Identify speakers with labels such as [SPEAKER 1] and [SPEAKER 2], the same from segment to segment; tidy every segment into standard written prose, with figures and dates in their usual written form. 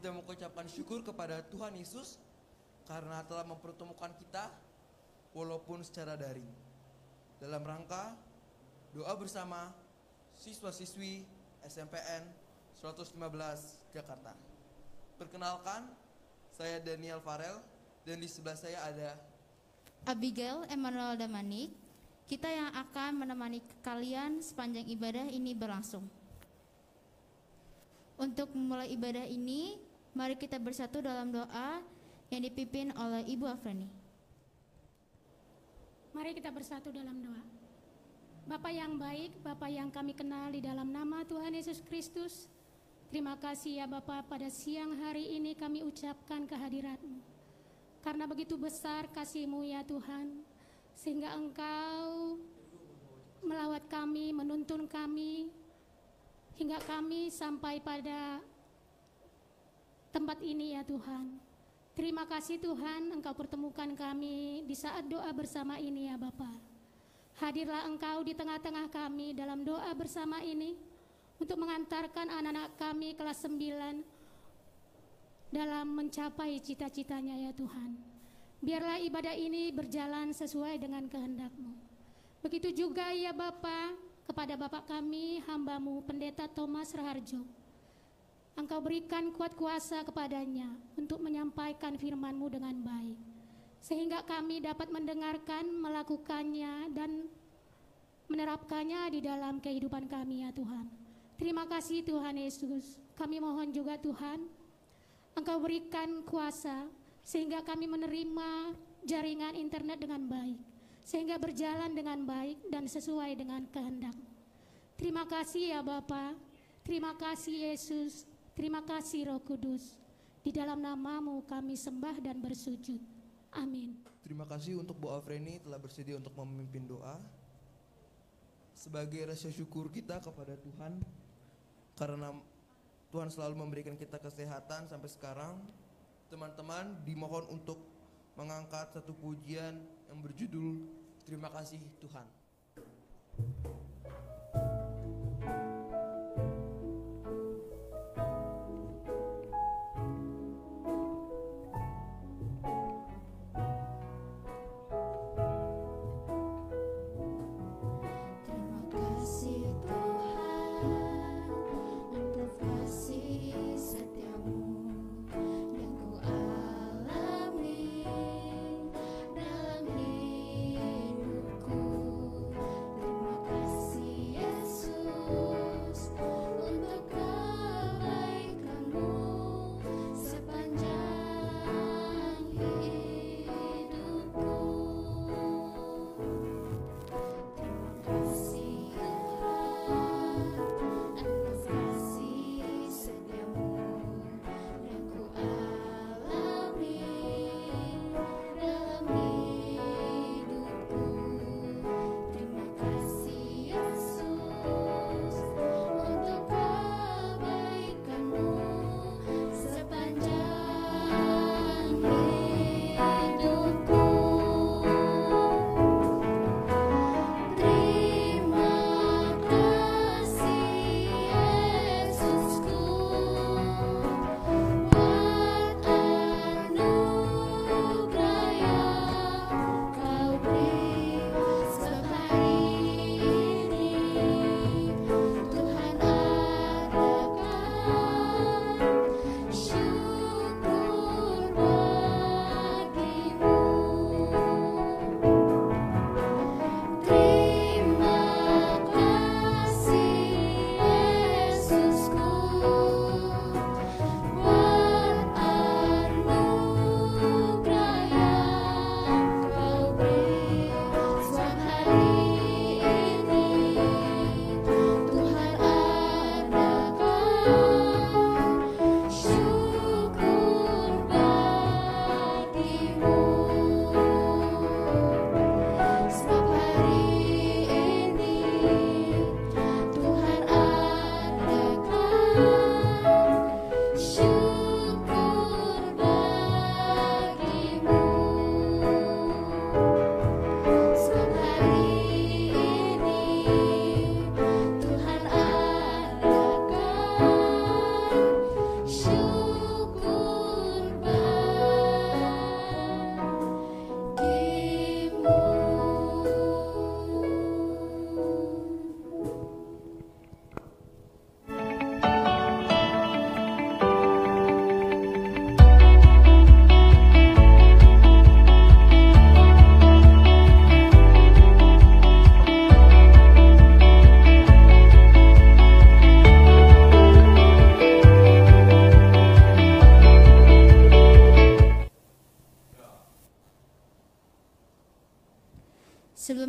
[SPEAKER 1] kita mengucapkan syukur kepada Tuhan Yesus karena telah mempertemukan kita walaupun secara daring. Dalam rangka doa bersama siswa-siswi SMPN 115 Jakarta. Perkenalkan, saya Daniel Farel dan di sebelah saya ada
[SPEAKER 2] Abigail Emmanuel Damanik. Kita yang akan menemani kalian sepanjang ibadah ini berlangsung. Untuk memulai ibadah ini, mari kita bersatu dalam doa yang dipimpin oleh Ibu Afrini.
[SPEAKER 3] Mari kita bersatu dalam doa. Bapa yang baik, Bapa yang kami kenal di dalam nama Tuhan Yesus Kristus, terima kasih ya Bapa, pada siang hari ini kami ucapkan kehadirat-Mu. Karena begitu besar kasih-Mu ya Tuhan, sehingga Engkau melawat kami, menuntun kami, hingga kami sampai pada tempat ini ya Tuhan. Terima kasih Tuhan, Engkau pertemukan kami di saat doa bersama ini ya Bapa. Hadirlah Engkau di tengah-tengah kami dalam doa bersama ini untuk mengantarkan anak-anak kami kelas 9 dalam mencapai cita-citanya ya Tuhan. Biarlah ibadah ini berjalan sesuai dengan kehendak-Mu. Begitu juga ya Bapa, kepada Bapak kami, hamba-Mu, Pendeta Thomas Raharjo. Engkau berikan kuat kuasa kepadanya untuk menyampaikan firman-Mu dengan baik, sehingga kami dapat mendengarkan, melakukannya, dan menerapkannya di dalam kehidupan kami ya Tuhan. Terima kasih Tuhan Yesus. Kami mohon juga Tuhan, Engkau berikan kuasa, sehingga kami menerima jaringan internet dengan baik, sehingga berjalan dengan baik dan sesuai dengan kehendak. Terima kasih ya Bapa, terima kasih Yesus, terima kasih Roh Kudus. Di dalam nama-Mu kami sembah dan bersujud. Amin.
[SPEAKER 1] Terima kasih untuk Bu Afrini telah bersedia untuk memimpin doa. Sebagai rasa syukur kita kepada Tuhan karena Tuhan selalu memberikan kita kesehatan sampai sekarang, teman-teman dimohon untuk mengangkat satu pujian yang berjudul Terima Kasih Tuhan.
[SPEAKER 4] Dalam hidupku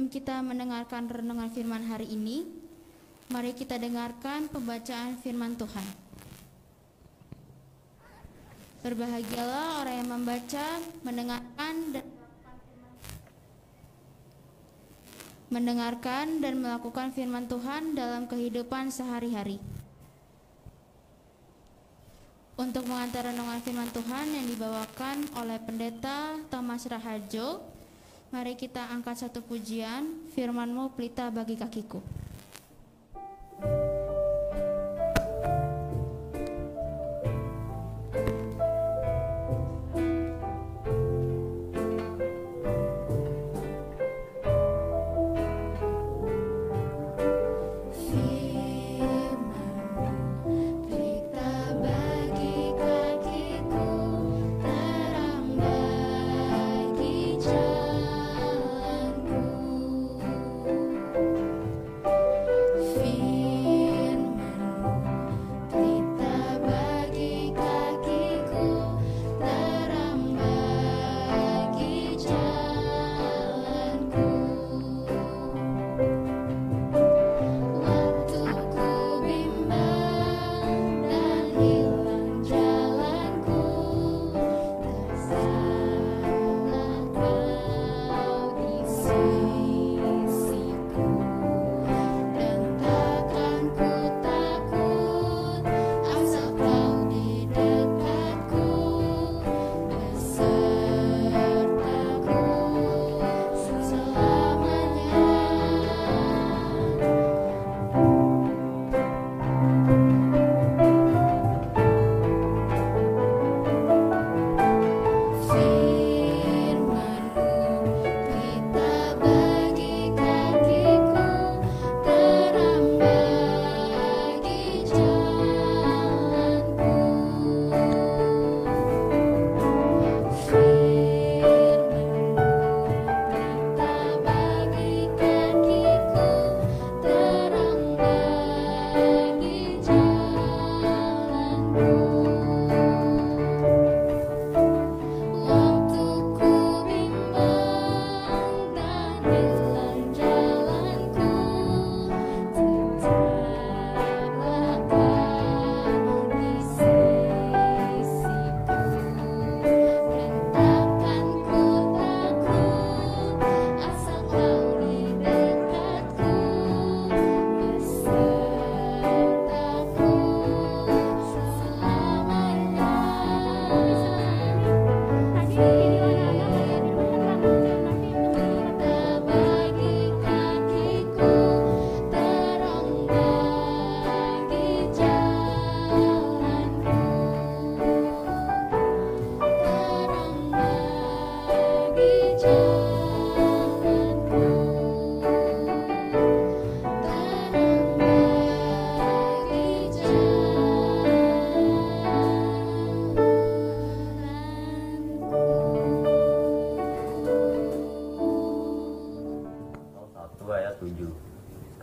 [SPEAKER 2] Sebelum kita mendengarkan renungan firman hari ini, mari kita dengarkan pembacaan firman Tuhan. Berbahagialah orang yang membaca, mendengarkan dan melakukan firman Tuhan dalam kehidupan sehari-hari. Untuk mengantar renungan firman Tuhan yang dibawakan oleh Pendeta Thomas Raharjo, mari kita angkat satu pujian, firman-Mu pelita bagi kakiku.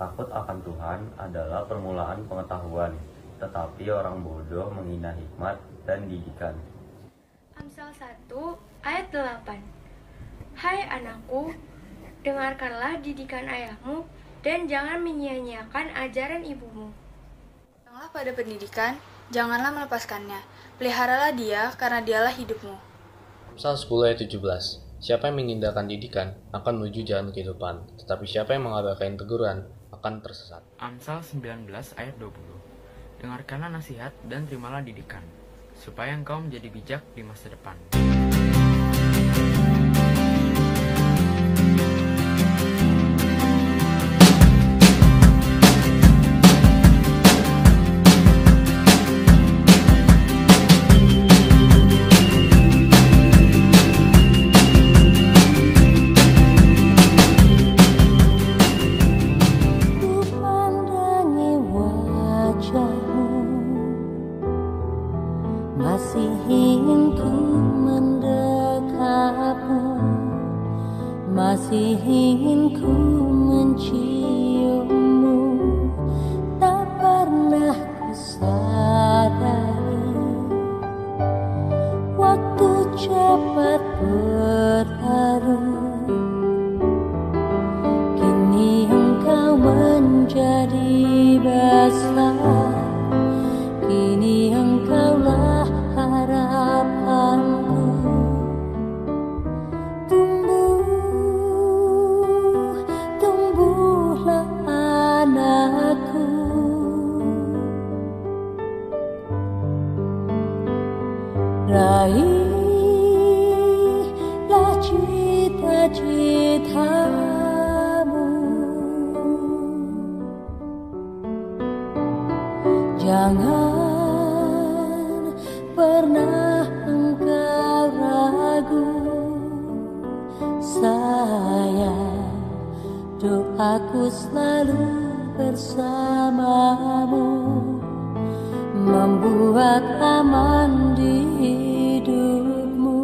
[SPEAKER 4] Takut akan Tuhan adalah permulaan pengetahuan, tetapi orang bodoh menghina hikmat dan didikan.
[SPEAKER 5] Amsal 1 ayat 8. Hai anakku, dengarkanlah didikan ayahmu dan jangan menyia-nyiakan ajaran ibumu.
[SPEAKER 6] Datanglah pada pendidikan, janganlah melepaskannya. Peliharalah dia karena dialah hidupmu.
[SPEAKER 7] Amsal 10 ayat 17. Siapa yang mengindahkan didikan akan menuju jalan kehidupan, tetapi siapa yang mengabaikan teguran akan tersesat.
[SPEAKER 8] Amsal 19 ayat 20. Dengarkanlah nasihat dan terimalah didikan, supaya engkau menjadi bijak di masa depan.
[SPEAKER 9] Masih ingin ku mendekapmu, masih ingin ku menciummu. Tak pernah ku sadari waktu cepat berlalu. raihlah cita-citamu. Jangan pernah engkau ragu, sayang, doaku selalu bersamamu, membuat aman di hidupmu.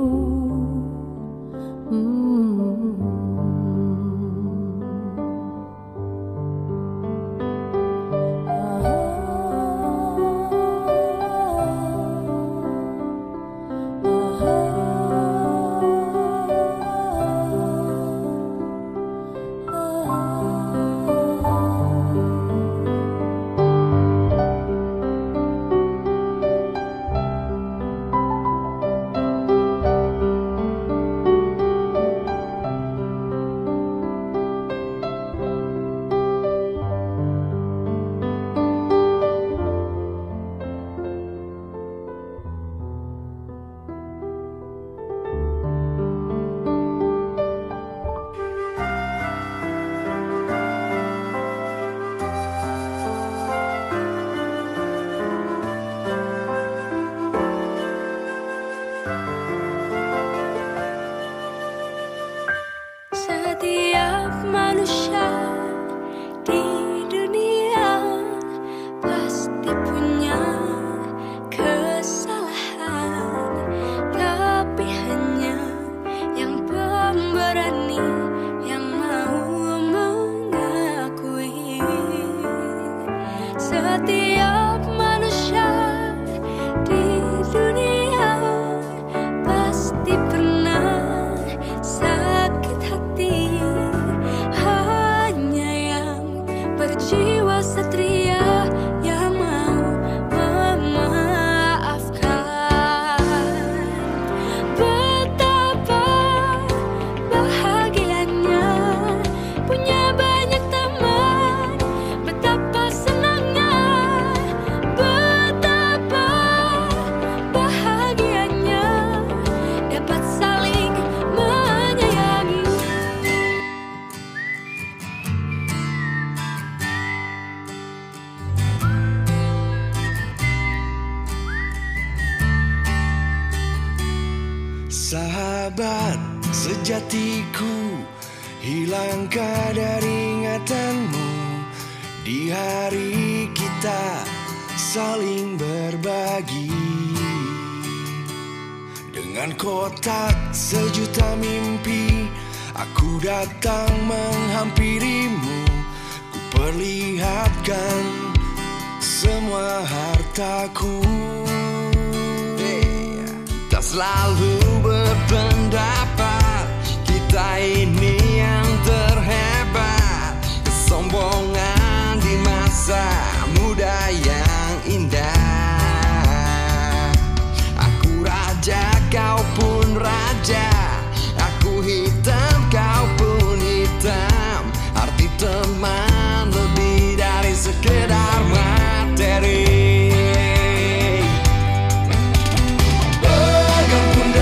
[SPEAKER 5] Setiap manusia di dunia pasti punya kesalahan, tapi hanya yang pemberani yang mau mengakui. Setiap manusia di dunia pasti pernah sakit hati, hanya yang berjiwa satria yang mau memaafkan. Betapa bahagianya punya banyak teman, betapa senangnya, betapa bahagianya dapat saling menyayangi.
[SPEAKER 10] Sahabat sejatiku, hilang kadar ingatanmu di hari kita saling berbagi. Dengan kotak sejuta mimpi, aku datang menghampirimu. Ku perlihatkan semua hartaku. Tak selalu berpendapat kita ini yang terhebat. Kesombongan di masa muda yang indah. Aku raja, kau pun raja. Aku hitam, kau pun hitam. Arti teman lebih dari sekedar materi. Bergantung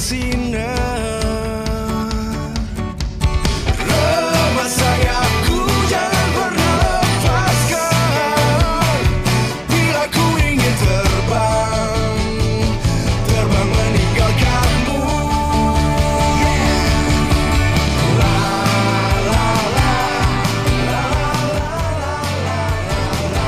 [SPEAKER 10] bersinar. Remah sayapku jangan pernah lepaskan. Bila ku ingin terbang, terbang meninggalkanmu. La la la, la la la.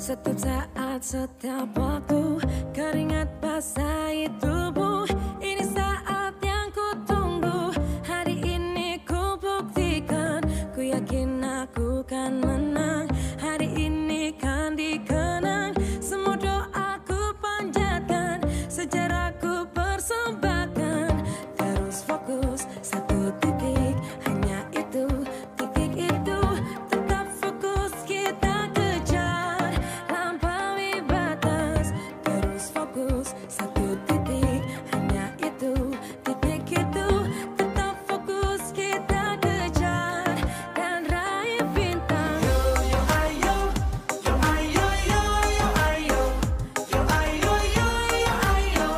[SPEAKER 5] Setiap saat, setiap waktu, keringat basahi tubuh. Ini saat yang ku tunggu. Hari ini ku buktikan. Ku yakin aku kan menang. Hari ini kan dikenang. Semua doaku panjatkan, sejarahku persembahkan. Terus fokus, satu titik, hanya itu, titik itu. Tetap fokus kita kejar, lampaui batas. Terus fokus, satu titik, hanya itu, titik itu. Tetap fokus kita kejar dan raih bintang. Yo yo ayo, yo ayo yo yo ayo, yo ayo yo yo ayo,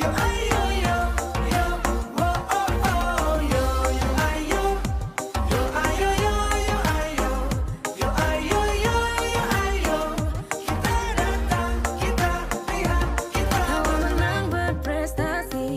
[SPEAKER 5] yo ayo yo yo, oh oh oh, yo yo ayo, yo ayo yo yo ayo, yo ayo yo yo ayo. Kita datang, kita lihat, kita. Kalau menang berprestasi,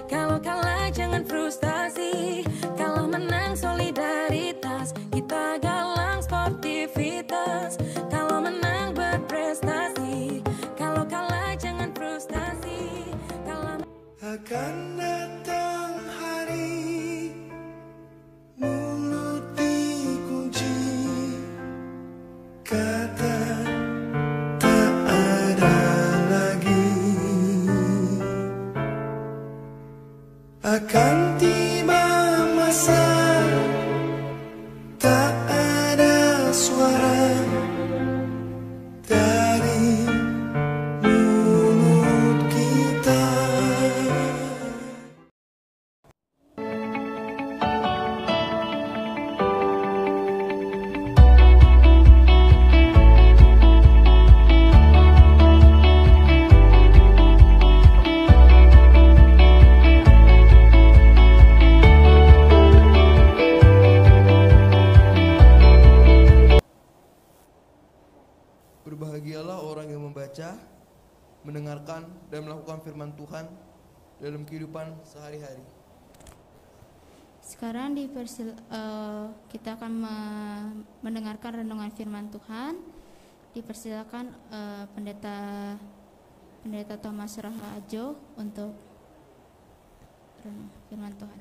[SPEAKER 5] kalau kalah jangan frustasi. Kalau menang solidaritas, kita galang sportivitas. Kalau menang berprestasi, kalau kalah jangan frustasi. Kalau
[SPEAKER 10] Akan datang hari mulut dikunci, kata tak ada lagi. Akan tiba masa tak ada suara dari mulut kita.
[SPEAKER 1] Berbahagialah orang yang membaca, mendengarkan, dan melakukan firman Tuhan dalam kehidupan sehari-hari.
[SPEAKER 2] Sekarang kita akan mendengarkan renungan firman Tuhan. Dipersilakan Pendeta Thomas Rahajo untuk renung firman Tuhan.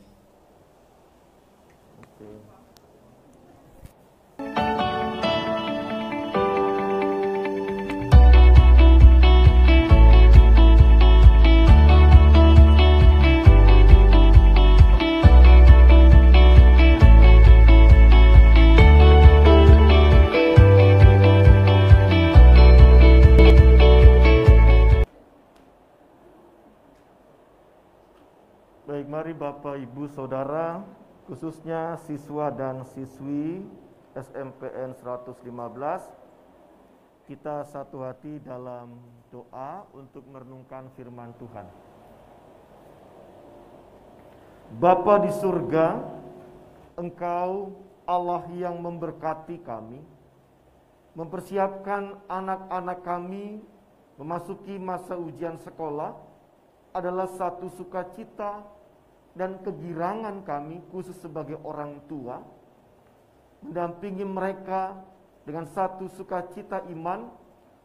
[SPEAKER 11] Baik, mari Bapak, Ibu, Saudara, khususnya siswa dan siswi SMPN 115, kita satu hati dalam doa untuk merenungkan firman Tuhan. Bapa di surga, Engkau Allah yang memberkati kami, mempersiapkan anak-anak kami memasuki masa ujian sekolah adalah satu sukacita dan kegirangan kami khusus sebagai orang tua, mendampingi mereka dengan satu sukacita iman,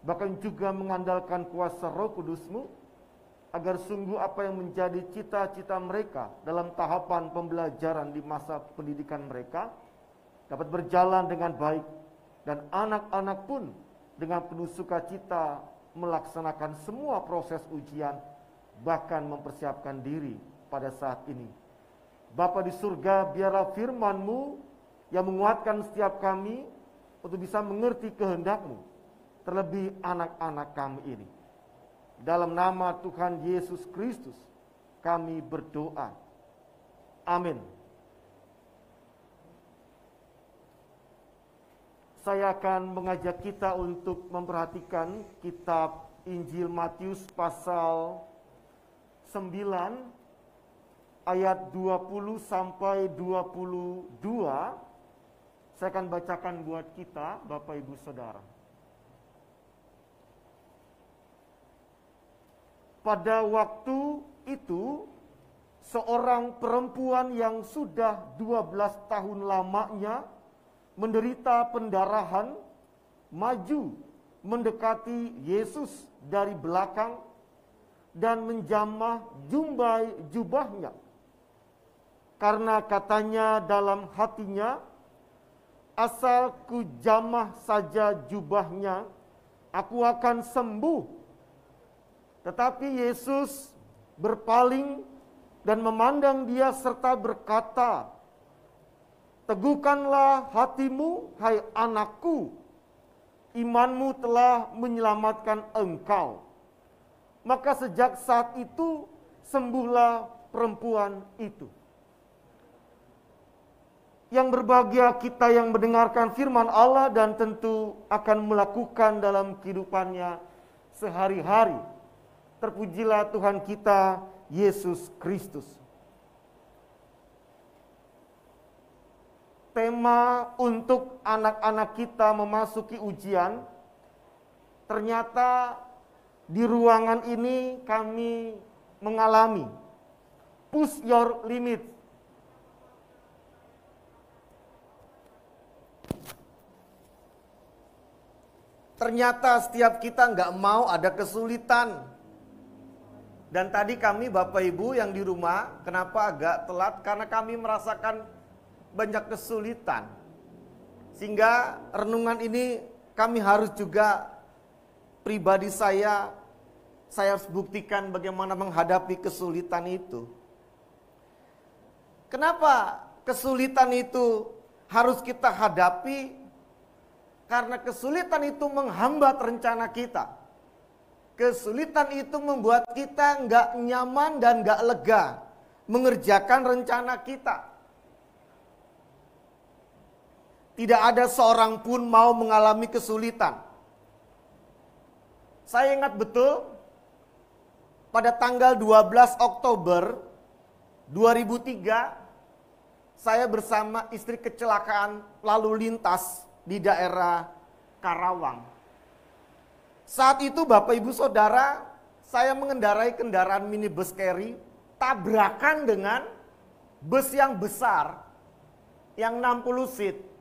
[SPEAKER 11] bahkan juga mengandalkan kuasa Roh Kudus-Mu, agar sungguh apa yang menjadi cita-cita mereka dalam tahapan pembelajaran di masa pendidikan mereka dapat berjalan dengan baik, dan anak-anak pun dengan penuh sukacita melaksanakan semua proses ujian, bahkan mempersiapkan diri pada saat ini. Bapa di surga, biarlah firman-Mu yang menguatkan setiap kami untuk bisa mengerti kehendak-Mu, terlebih anak-anak kami ini. Dalam nama Tuhan Yesus Kristus kami berdoa. Amin. Saya akan mengajak kita untuk memperhatikan kitab Injil Matius pasal 9 ayat 20 sampai 22. Saya akan bacakan buat kita, Bapak Ibu Saudara. Pada waktu itu, seorang perempuan yang sudah 12 tahun lamanya menderita pendarahan, maju mendekati Yesus dari belakang dan menjamah jubahnya. Karena katanya dalam hatinya, asal ku jamah saja jubahnya, aku akan sembuh. Tetapi Yesus berpaling dan memandang dia serta berkata, teguhkanlah hatimu, hai anakku, imanmu telah menyelamatkan engkau. Maka sejak saat itu sembuhlah perempuan itu. Yang berbahagia kita yang mendengarkan firman Allah dan tentu akan melakukan dalam kehidupannya sehari-hari. Terpujilah Tuhan kita, Yesus Kristus. Tema untuk anak-anak kita memasuki ujian, ternyata di ruangan ini kami mengalami push your limit. Ternyata setiap kita nggak mau ada kesulitan. Dan tadi kami Bapak Ibu yang di rumah, kenapa agak telat? Karena kami merasakan banyak kesulitan. Sehingga renungan ini kami harus juga, pribadi saya harus buktikan bagaimana menghadapi kesulitan itu. Kenapa kesulitan itu harus kita hadapi? Karena kesulitan itu menghambat rencana kita. Kesulitan itu membuat kita nggak nyaman dan nggak lega mengerjakan rencana kita. Tidak ada seorang pun mau mengalami kesulitan. Saya ingat betul pada tanggal 12 Oktober 2003 saya bersama istri kecelakaan lalu lintas di daerah Karawang. Saat itu Bapak Ibu Saudara, saya mengendarai kendaraan minibus carry tabrakan dengan bus yang besar yang 60 seat.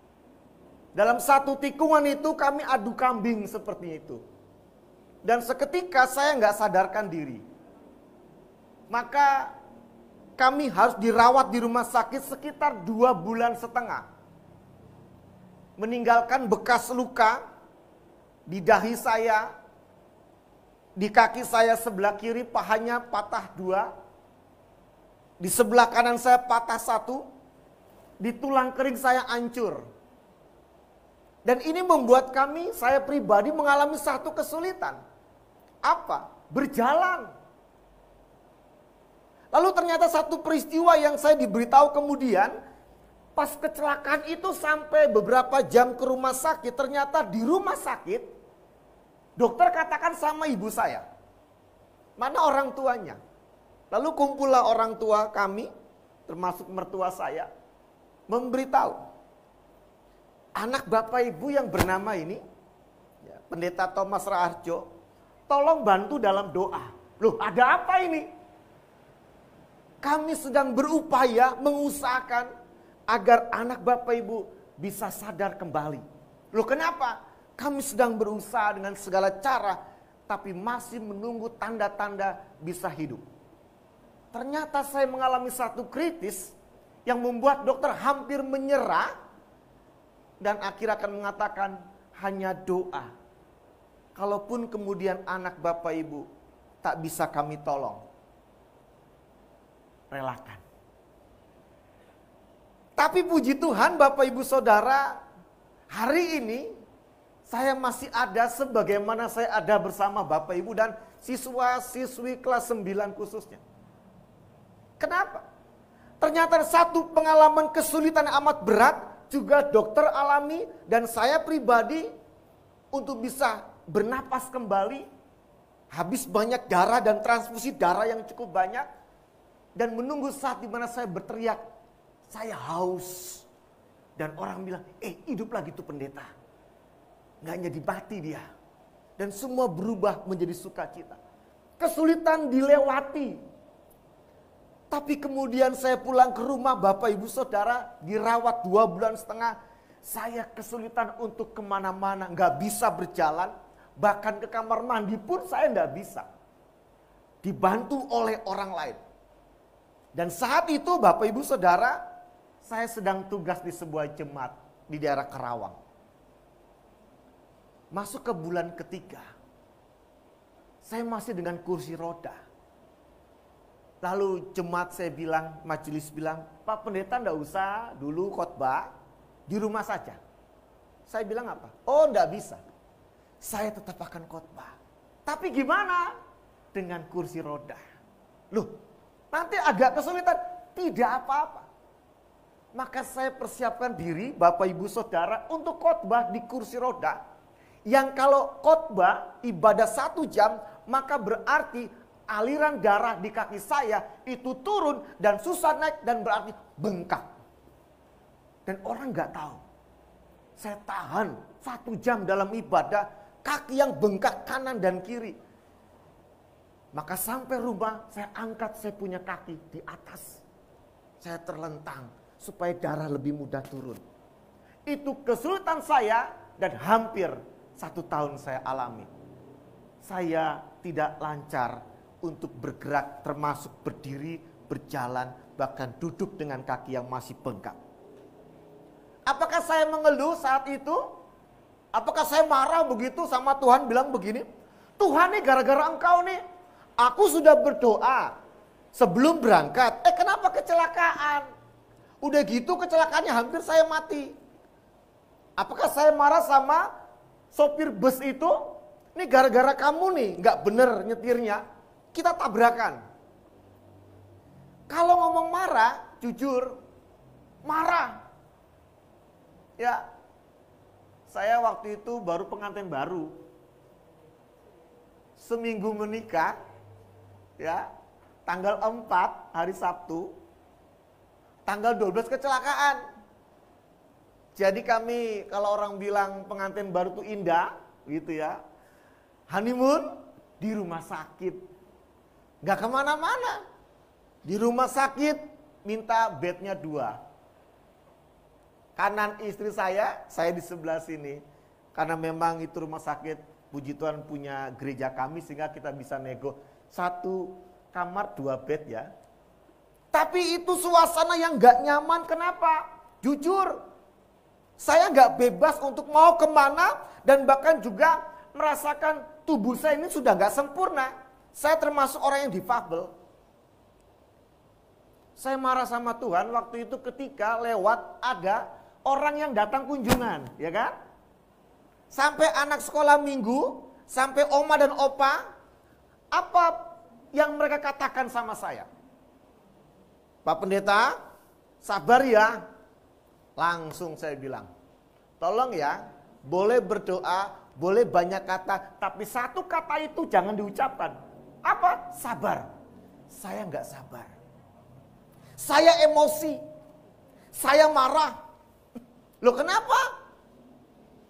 [SPEAKER 11] Dalam satu tikungan itu kami adu kambing seperti itu. Dan seketika saya nggak sadarkan diri. Maka kami harus dirawat di rumah sakit sekitar 2,5 bulan. Meninggalkan bekas luka di dahi saya, di kaki saya sebelah kiri pahanya patah 2, di sebelah kanan saya patah 1, di tulang kering saya hancur. Dan ini membuat saya pribadi mengalami satu kesulitan. Apa? Berjalan. Lalu ternyata satu peristiwa yang saya diberitahu kemudian, pas kecelakaan itu sampai beberapa jam ke rumah sakit, ternyata di rumah sakit, dokter katakan sama ibu saya, mana orang tuanya? Lalu kumpullah orang tua kami, termasuk mertua saya, memberitahu, anak Bapak Ibu yang bernama ini, Pendeta Thomas Raharjo, tolong bantu dalam doa. Loh, ada apa ini? Kami sedang berupaya mengusahakan agar anak Bapak Ibu bisa sadar kembali. Loh, kenapa? Kami sedang berusaha dengan segala cara, tapi masih menunggu tanda-tanda bisa hidup. Ternyata saya mengalami satu kritis yang membuat dokter hampir menyerah dan akhirnya akan mengatakan hanya doa. Kalaupun kemudian anak Bapak Ibu tak bisa kami tolong, relakan. Tapi puji Tuhan Bapak Ibu Saudara, hari ini saya masih ada sebagaimana saya ada bersama Bapak Ibu dan siswa-siswi kelas 9 khususnya. Kenapa? Ternyata satu pengalaman kesulitan yang amat berat juga dokter alami dan saya pribadi untuk bisa bernapas kembali. Habis banyak darah dan transfusi darah yang cukup banyak. Dan menunggu saat dimana saya berteriak, saya haus. Dan orang bilang, hidup lagi tuh pendeta. Nggak jadi mati dia. Dan semua berubah menjadi sukacita. Kesulitan dilewati. Tapi kemudian saya pulang ke rumah, Bapak Ibu Saudara, dirawat 2,5 bulan. Saya kesulitan untuk kemana-mana, nggak bisa berjalan. Bahkan ke kamar mandi pun saya nggak bisa. Dibantu oleh orang lain. Dan saat itu Bapak Ibu Saudara, saya sedang tugas di sebuah jemaat di daerah Karawang. Masuk ke bulan ketiga, saya masih dengan kursi roda. Lalu jemaat saya bilang, majelis bilang, Pak Pendeta enggak usah dulu khotbah, di rumah saja. Saya bilang apa? Oh enggak bisa, saya tetap akan khotbah. Tapi gimana? Dengan kursi roda. Loh, nanti agak kesulitan. Tidak apa-apa. Maka saya persiapkan diri Bapak Ibu Saudara untuk khotbah di kursi roda. Yang kalau khotbah ibadah 1 jam, maka berarti aliran darah di kaki saya itu turun dan susah naik dan berarti bengkak. Dan orang nggak tahu. Saya tahan 1 jam dalam ibadah, kaki yang bengkak kanan dan kiri. Maka sampai rumah saya angkat saya punya kaki di atas. Saya terlentang supaya darah lebih mudah turun. Itu kesulitan saya dan hampir 1 tahun saya alami. Saya tidak lancar untuk bergerak termasuk berdiri, berjalan, bahkan duduk dengan kaki yang masih bengkak. Apakah saya mengeluh saat itu? Apakah saya marah begitu sama Tuhan bilang begini? Tuhan nih gara-gara engkau nih, aku sudah berdoa sebelum berangkat. Kenapa kecelakaan? Udah gitu kecelakaannya hampir saya mati. Apakah saya marah sama sopir bus itu? Ini gara-gara kamu nih nggak bener nyetirnya, kita tabrakan. Kalau ngomong marah, jujur, marah. Ya, saya waktu itu baru pengantin baru. Seminggu menikah, ya, tanggal 4 hari Sabtu, tanggal 12 kecelakaan. Jadi kami kalau orang bilang pengantin baru itu indah, gitu ya. Honeymoon di rumah sakit. Gak kemana-mana. Di rumah sakit minta bednya 2. Kanan istri saya di sebelah sini. Karena memang itu rumah sakit, puji Tuhan punya gereja kami sehingga kita bisa nego 1 kamar 2 bed ya. Tapi itu suasana yang gak nyaman. Kenapa? Jujur, saya gak bebas untuk mau kemana dan bahkan juga merasakan tubuh saya ini sudah gak sempurna. Saya termasuk orang yang difabel. Saya marah sama Tuhan waktu itu ketika lewat ada orang yang datang kunjungan, ya kan? Sampai anak sekolah minggu, sampai oma dan opa, apa yang mereka katakan sama saya? Pak Pendeta, sabar ya. Langsung saya bilang, tolong ya, boleh berdoa, boleh banyak kata, tapi 1 kata itu jangan diucapkan. Apa? Sabar. Saya nggak sabar. Saya emosi. Saya marah. Loh kenapa?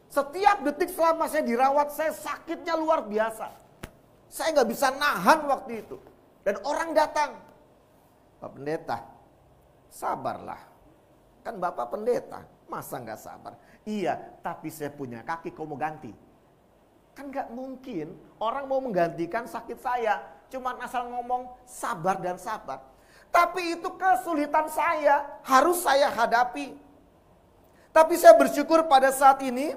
[SPEAKER 11] Setiap detik selama saya dirawat, saya sakitnya luar biasa. Saya nggak bisa nahan waktu itu. Dan orang datang. Pak Pendeta, sabarlah. Kan Bapak pendeta, masa nggak sabar? Iya, tapi saya punya kaki, kau mau ganti? Kan nggak mungkin orang mau menggantikan sakit saya. Cuma asal ngomong sabar dan sabar. Tapi itu kesulitan saya, harus saya hadapi. Tapi saya bersyukur pada saat ini,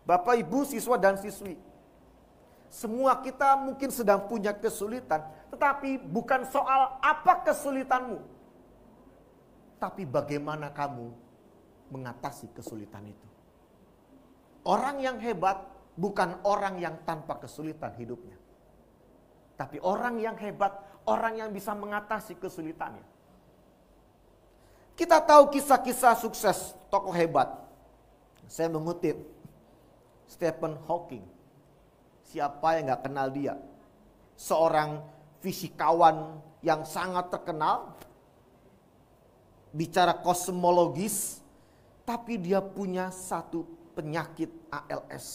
[SPEAKER 11] Bapak Ibu siswa dan siswi, semua kita mungkin sedang punya kesulitan. Tetapi bukan soal apa kesulitanmu, tapi bagaimana kamu mengatasi kesulitan itu. Orang yang hebat bukan orang yang tanpa kesulitan hidupnya, tapi orang yang hebat, orang yang bisa mengatasi kesulitannya. Kita tahu kisah-kisah sukses tokoh hebat. Saya mengutip Stephen Hawking. Siapa yang gak kenal dia? Seorang fisikawan yang sangat terkenal, bicara kosmologis, tapi dia punya satu penyakit ALS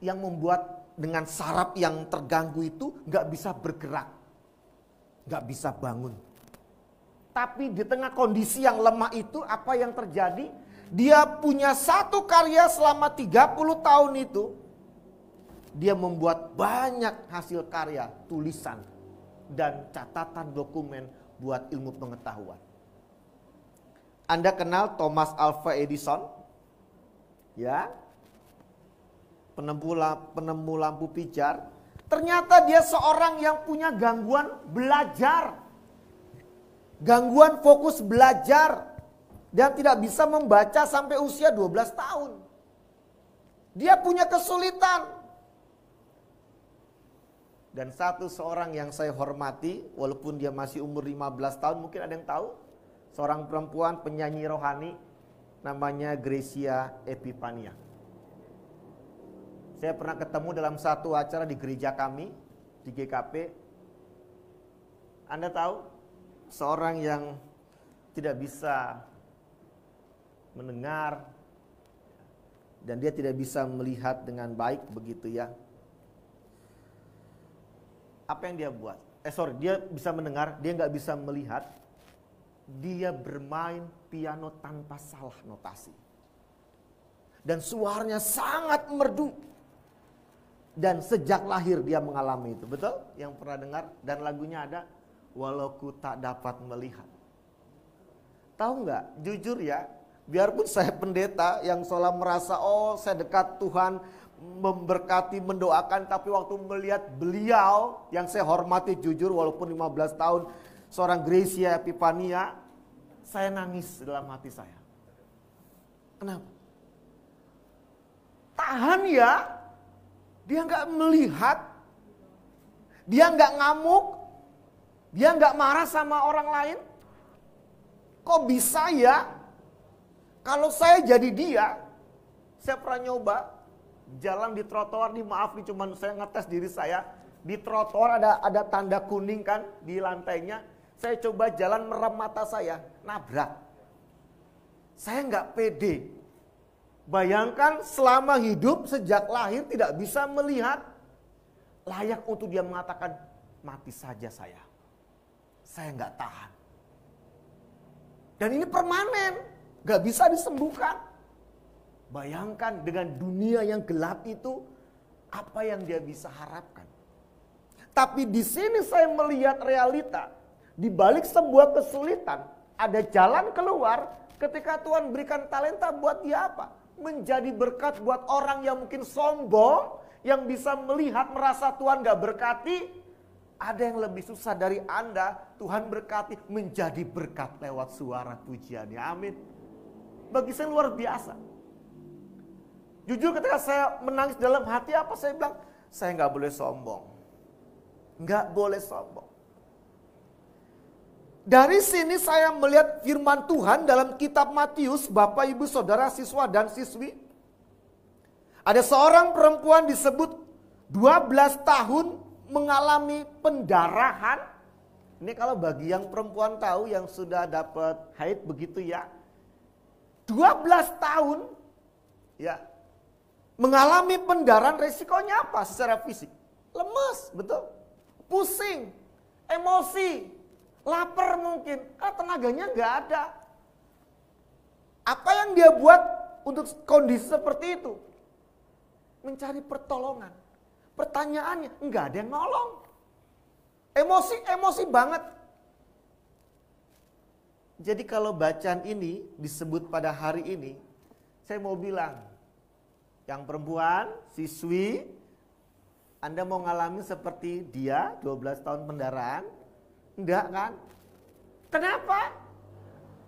[SPEAKER 11] yang membuat dengan saraf yang terganggu itu gak bisa bergerak, gak bisa bangun. Tapi di tengah kondisi yang lemah itu, apa yang terjadi? Dia punya satu karya selama 30 tahun itu. Dia membuat banyak hasil karya, tulisan, dan catatan dokumen buat ilmu pengetahuan. Anda kenal Thomas Alva Edison? Ya, penemu lampu pijar. Ternyata dia seorang yang punya gangguan belajar. Gangguan fokus belajar. Dan tidak bisa membaca sampai usia 12 tahun. Dia punya kesulitan. Dan seorang yang saya hormati, walaupun dia masih umur 15 tahun, mungkin ada yang tahu. Seorang perempuan penyanyi rohani, namanya Gracia Epifania. Saya pernah ketemu dalam satu acara di gereja kami, di GKP. Anda tahu, seorang yang tidak bisa mendengar, dan dia tidak bisa melihat dengan baik, begitu ya. Apa yang dia buat? Dia bisa mendengar, dia nggak bisa melihat. Dia bermain piano tanpa salah notasi. Dan suaranya sangat merdu. Dan sejak lahir dia mengalami itu. Betul? Yang pernah dengar? Dan lagunya ada, walau ku tak dapat melihat. Tahu nggak? Jujur ya, biarpun saya pendeta yang seolah merasa, saya dekat Tuhan, memberkati, mendoakan, tapi waktu melihat beliau yang saya hormati jujur walaupun 15 tahun, seorang Gracia Epifania, saya nangis dalam hati saya. Kenapa? Tahan ya, dia nggak melihat, dia nggak ngamuk, dia nggak marah sama orang lain. Kok bisa ya? Kalau saya jadi dia, saya pernah nyoba jalan di trotoar, cuman saya ngetes diri saya. Di trotoar ada tanda kuning kan di lantainya. Saya coba jalan, merem mata saya, nabrak. Saya nggak pede. Bayangkan selama hidup sejak lahir tidak bisa melihat. Layak untuk dia mengatakan, mati saja saya. Saya nggak tahan. Dan ini permanen, nggak bisa disembuhkan. Bayangkan dengan dunia yang gelap itu, apa yang dia bisa harapkan. Tapi di sini saya melihat realita. Di balik sebuah kesulitan, ada jalan keluar ketika Tuhan berikan talenta buat dia apa? Menjadi berkat buat orang yang mungkin sombong, yang bisa melihat, merasa Tuhan gak berkati. Ada yang lebih susah dari Anda, Tuhan berkati, menjadi berkat lewat suara pujiannya. Amin. Bagi saya luar biasa. Jujur ketika saya menangis dalam hati, apa saya bilang? Saya gak boleh sombong. Gak boleh sombong. Dari sini saya melihat firman Tuhan dalam kitab Matius, Bapak, Ibu, Saudara, siswa dan siswi. Ada seorang perempuan disebut 12 tahun mengalami pendarahan. Ini kalau bagi yang perempuan tahu, yang sudah dapat haid begitu ya. 12 tahun ya mengalami pendarahan, resikonya apa secara fisik? Lemes, betul. Pusing, emosi, lapar mungkin, karena tenaganya nggak ada. Apa yang dia buat untuk kondisi seperti itu? Mencari pertolongan. Pertanyaannya, nggak ada yang nolong. Emosi banget. Jadi kalau bacaan ini disebut pada hari ini, saya mau bilang, yang perempuan, siswi, Anda mau ngalamin seperti dia, 12 tahun pendarahan? Enggak kan? Kenapa?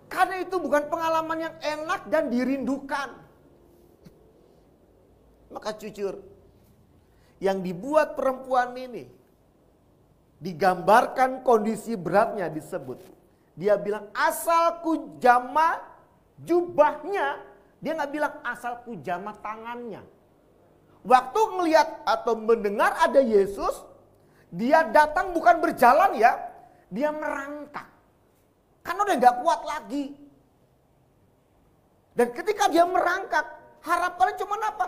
[SPEAKER 11] Karena itu bukan pengalaman yang enak dan dirindukan. Maka jujur, yang dibuat perempuan ini, digambarkan kondisi beratnya disebut. Dia bilang, asalku jamah Jubahnya, dia nggak bilang asal ku jamah tangannya. Waktu melihat atau mendengar ada Yesus, dia datang bukan berjalan ya, dia merangkak. Karena udah nggak kuat lagi. Dan ketika dia merangkak, harapannya cuma apa?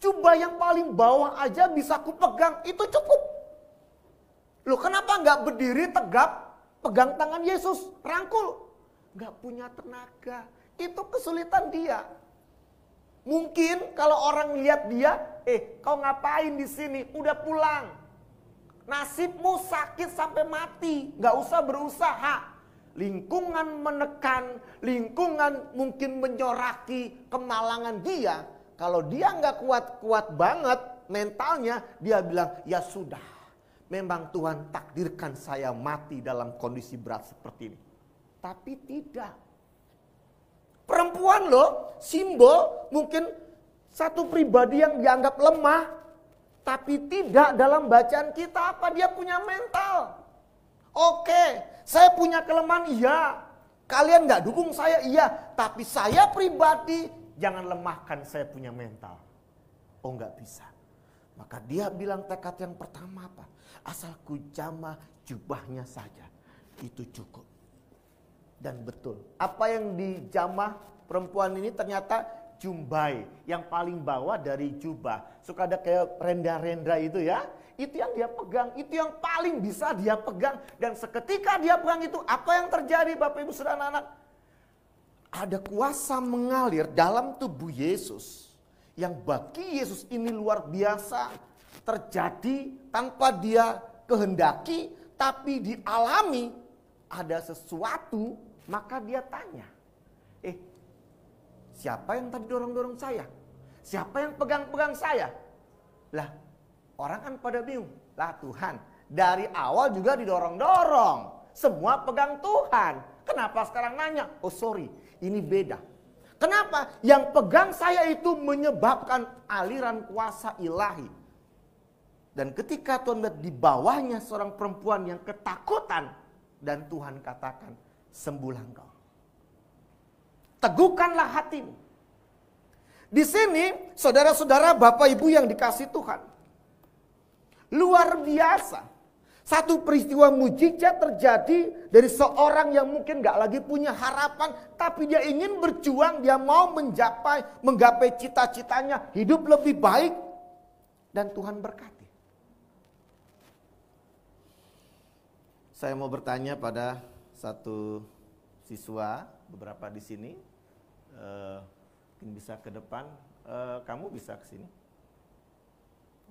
[SPEAKER 11] Jubah yang paling bawah aja bisa ku pegang, itu cukup. Loh kenapa nggak berdiri tegap, pegang tangan Yesus, rangkul? Nggak punya tenaga, itu kesulitan dia. Mungkin kalau orang lihat dia, kau ngapain di sini? Udah pulang. Nasibmu sakit sampai mati, nggak usah berusaha. Lingkungan menekan, lingkungan mungkin menyoraki kemalangan dia. Kalau dia nggak kuat-kuat banget mentalnya, dia bilang, ya sudah. Memang Tuhan takdirkan saya mati dalam kondisi berat seperti ini. Tapi tidak. Perempuan loh, simbol mungkin satu pribadi yang dianggap lemah. Tapi tidak dalam bacaan kita apa dia punya mental. Oke, saya punya kelemahan iya. Kalian gak dukung saya iya. Tapi saya pribadi jangan lemahkan saya punya mental. Oh gak bisa. Maka dia bilang tekad yang pertama apa? Asal ku jamah jubahnya saja. Itu cukup. Dan betul. Apa yang dijamah perempuan ini ternyata jumbai. Yang paling bawah dari jubah. Suka ada kayak renda-renda itu ya. Itu yang dia pegang. Itu yang paling bisa dia pegang. Dan seketika dia pegang itu. Apa yang terjadi Bapak Ibu Saudara anak-anak? Ada kuasa mengalir dalam tubuh Yesus. Yang bagi Yesus ini luar biasa. Terjadi tanpa dia kehendaki. Tapi dialami. Ada sesuatu, maka dia tanya, siapa yang tadi dorong-dorong saya? Siapa yang pegang-pegang saya? Lah, orang kan pada bingung. Lah Tuhan, dari awal juga didorong-dorong. Semua pegang Tuhan. Kenapa sekarang nanya? Oh sorry, ini beda. Kenapa? Yang pegang saya itu menyebabkan aliran kuasa ilahi. Dan ketika Tuhan lihat di bawahnya seorang perempuan yang ketakutan, dan Tuhan katakan, sembuhlah engkau. Teguhkanlah hatimu. Di sini, saudara-saudara, Bapak Ibu yang dikasih Tuhan. Luar biasa. Satu peristiwa mujizat terjadi dari seorang yang mungkin gak lagi punya harapan. Tapi dia ingin berjuang, dia mau menggapai cita-citanya, hidup lebih baik. Dan Tuhan berkati. Saya mau bertanya pada satu siswa, beberapa di sini, mungkin bisa ke depan, kamu bisa ke sini.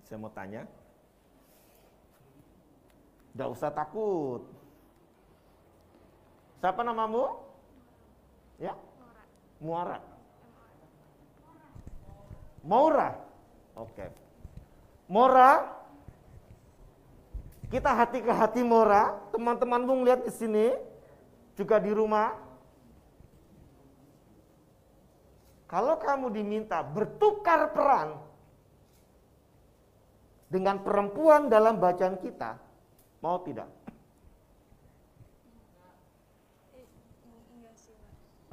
[SPEAKER 11] Saya mau tanya, gak usah takut. Siapa namamu? Ya, Muara. Maura. Oke. Maura. Kita hati ke hati Maura, teman-temanmu lihat di sini, juga di rumah. Kalau kamu diminta bertukar peran dengan perempuan dalam bacaan kita, mau tidak?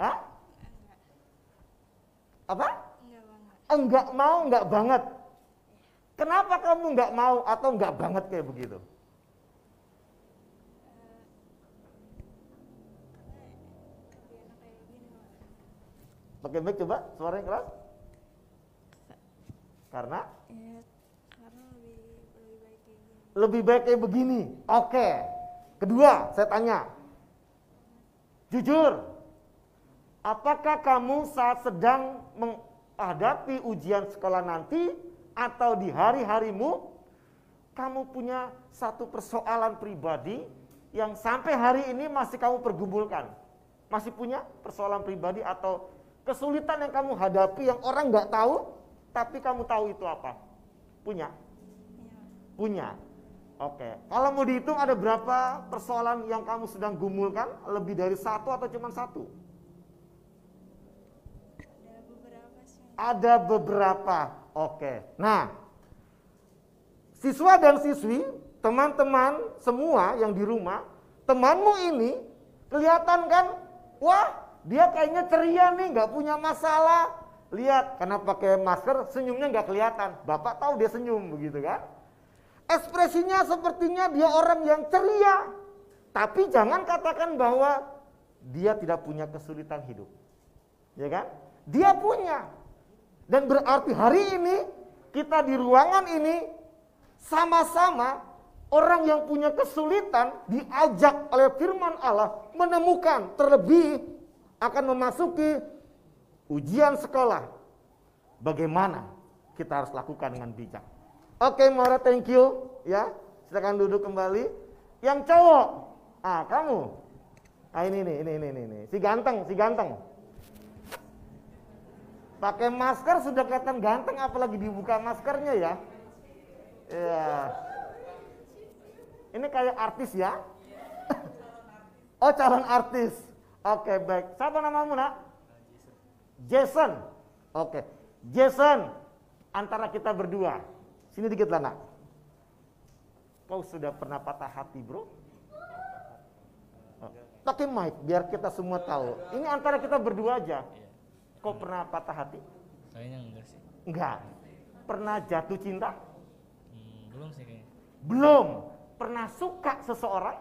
[SPEAKER 11] Hah? Apa? Enggak mau, enggak banget. Kenapa kamu enggak mau atau enggak banget kayak begitu? Pakai mic coba, suaranya keras. Karena?
[SPEAKER 6] Karena lebih baik kayak gini.
[SPEAKER 11] Lebih baik kayak begini. Oke. Kedua, saya tanya. Jujur. Apakah kamu saat sedang menghadapi ujian sekolah nanti atau di hari-harimu, kamu punya satu persoalan pribadi yang sampai hari ini masih kamu pergumulkan? Masih punya persoalan pribadi atau kesulitan yang kamu hadapi yang orang nggak tahu, tapi kamu tahu itu apa? Punya? Punya. Oke. Kalau mau dihitung ada berapa persoalan yang kamu sedang gumulkan? Lebih dari satu atau cuma satu?
[SPEAKER 6] Ada beberapa sih.
[SPEAKER 11] Ada beberapa. Oke. Nah, siswa dan siswi, teman-teman semua yang di rumah, temanmu ini kelihatan kan? Wah, dia kayaknya ceria nih, nggak punya masalah. Lihat, karena pakai masker senyumnya nggak kelihatan. Bapak tahu dia senyum begitu kan? Ekspresinya sepertinya dia orang yang ceria. Tapi jangan katakan bahwa dia tidak punya kesulitan hidup. Ya kan? Dia punya. Dan berarti hari ini kita di ruangan ini sama-sama orang yang punya kesulitan diajak oleh firman Allah menemukan, terlebih akan memasuki ujian sekolah. Bagaimana kita harus lakukan dengan bijak. Oke, Maura, thank you. Ya, silakan duduk kembali. Yang cowok, kamu. Ini. Si ganteng. Pakai masker sudah kelihatan ganteng, apalagi dibuka maskernya ya. Ya. Ini kayak artis ya. Oh, calon artis. Oke, baik. Siapa namamu, Nak? Jason. Oke. Jason, antara kita berdua. Sini dikit lah, Nak. Kau sudah pernah patah hati, bro? Pakai mic biar kita semua tahu. Ini antara kita berdua aja. Kau pernah patah hati?
[SPEAKER 12] Kayaknya enggak sih.
[SPEAKER 11] Enggak. Pernah jatuh cinta?
[SPEAKER 12] Belum sih kayaknya.
[SPEAKER 11] Belum. Pernah suka seseorang?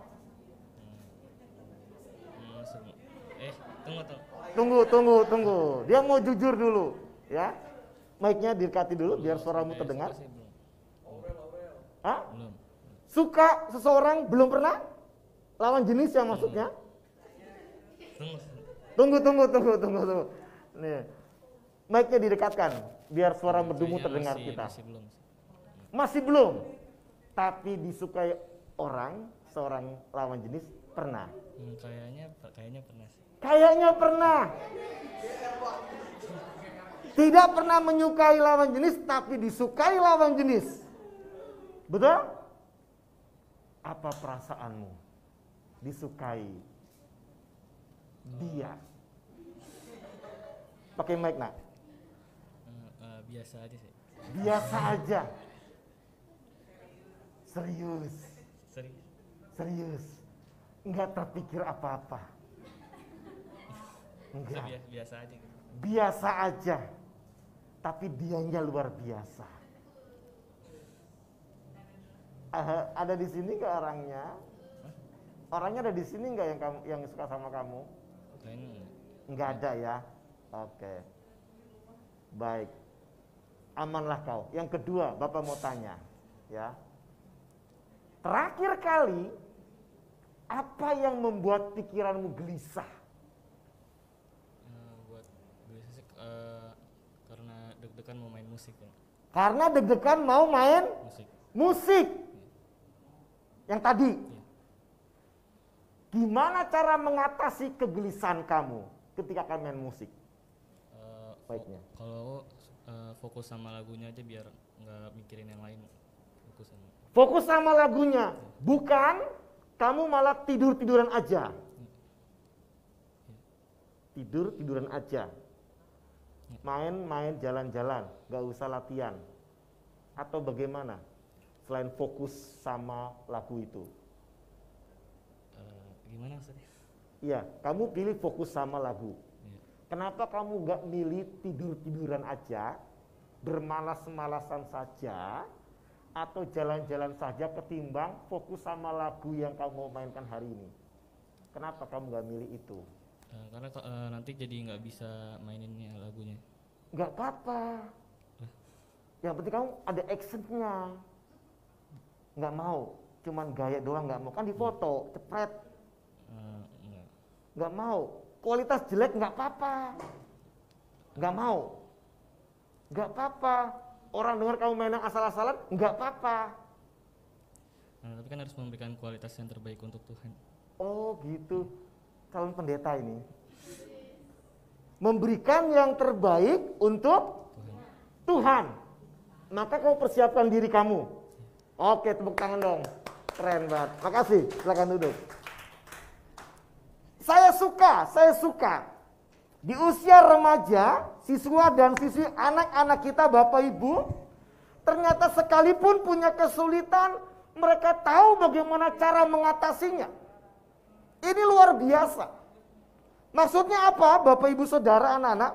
[SPEAKER 11] Tunggu. Dia mau jujur dulu, ya. Mic-nya didekati dulu biar suaramu terdengar. Hah?
[SPEAKER 12] Belum.
[SPEAKER 11] Suka seseorang belum pernah? Lawan jenis yang maksudnya? Tunggu. Nih. Mic-nya didekatkan biar suara merdumu terdengar kita. Masih belum. Tapi disukai orang, seorang lawan jenis pernah.
[SPEAKER 12] Kayaknya pernah sih.
[SPEAKER 11] Kayaknya pernah. Tidak pernah menyukai lawan jenis, tapi disukai lawan jenis. Betul? Apa perasaanmu? Disukai dia. Pakai mic, Nak.
[SPEAKER 12] Biasa aja sih.
[SPEAKER 11] Biasa aja. Serius. Enggak terpikir apa-apa. Enggak.
[SPEAKER 12] Biasa aja gitu.
[SPEAKER 11] Biasa aja. Tapi dianya luar biasa. Ada di sini enggak orangnya? Orangnya ada di sini enggak yang suka sama kamu?
[SPEAKER 12] Kayaknya
[SPEAKER 11] enggak ada ya. Oke. Baik. Amanlah kau. Yang kedua, Bapak mau tanya, ya. Terakhir kali apa yang membuat pikiranmu gelisah?
[SPEAKER 12] Buat gelisah sih karena deg-degan mau main musik ya.
[SPEAKER 11] Karena deg-degan mau main musik. Yang tadi. Gimana cara mengatasi kegelisahan kamu ketika akan main musik? Baiknya.
[SPEAKER 12] Kalau fokus sama lagunya aja biar nggak mikirin yang lain.
[SPEAKER 11] Fokus sama lagunya, bukan kamu malah tiduran aja. Tiduran aja. Main jalan-jalan, gak usah latihan. Atau bagaimana? Selain fokus sama lagu itu.
[SPEAKER 12] Gimana maksudnya?
[SPEAKER 11] Iya, kamu pilih fokus sama lagu. Kenapa kamu gak milih tiduran aja, bermalas-malasan saja, atau jalan-jalan saja ketimbang fokus sama lagu yang kamu mau mainkan hari ini? Kenapa kamu gak milih itu?
[SPEAKER 12] Karena nanti jadi nggak bisa maininnya lagunya.
[SPEAKER 11] Nggak apa-apa. Yang penting kamu ada actionnya. Nggak mau, cuman gaya doang nggak mau. Kan difoto, cepret. Nggak mau. Kualitas jelek nggak apa-apa. Nggak mau. Nggak apa-apa. Orang dengar kamu main yang asal-asalan, nggak apa-apa.
[SPEAKER 12] Tapi kan harus memberikan kualitas yang terbaik untuk Tuhan.
[SPEAKER 11] Oh gitu. Calon pendeta ini memberikan yang terbaik untuk Tuhan. Maka kau persiapkan diri kamu. Oke, tepuk tangan dong. Keren banget. Makasih. Silakan duduk. Saya suka. Di usia remaja, siswa dan siswi anak-anak kita, Bapak Ibu, ternyata sekalipun punya kesulitan, mereka tahu bagaimana cara mengatasinya. Ini luar biasa. Maksudnya apa Bapak Ibu Saudara anak-anak?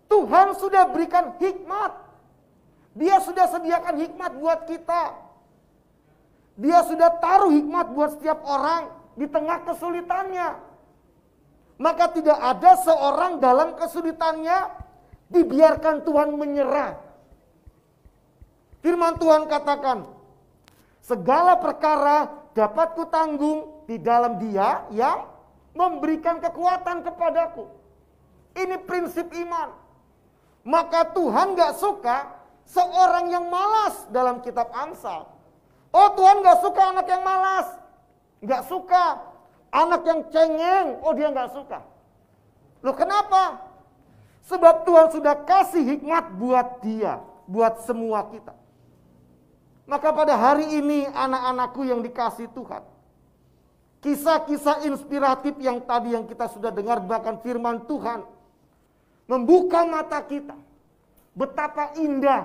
[SPEAKER 11] Tuhan sudah berikan hikmat. Dia sudah sediakan hikmat buat kita. Dia sudah taruh hikmat buat setiap orang di tengah kesulitannya. Maka tidak ada seorang dalam kesulitannya dibiarkan Tuhan menyerah. Firman Tuhan katakan, segala perkara dapat kutanggung di dalam Dia yang memberikan kekuatan kepadaku. Ini prinsip iman. Maka Tuhan gak suka seorang yang malas dalam kitab Amsal. Oh, Tuhan gak suka anak yang malas. Gak suka. Anak yang cengeng, oh dia gak suka. Loh kenapa? Sebab Tuhan sudah kasih hikmat buat dia, buat semua kita. Maka pada hari ini anak-anakku yang dikasih Tuhan, kisah-kisah inspiratif yang tadi yang kita sudah dengar, bahkan firman Tuhan membuka mata kita. Betapa indah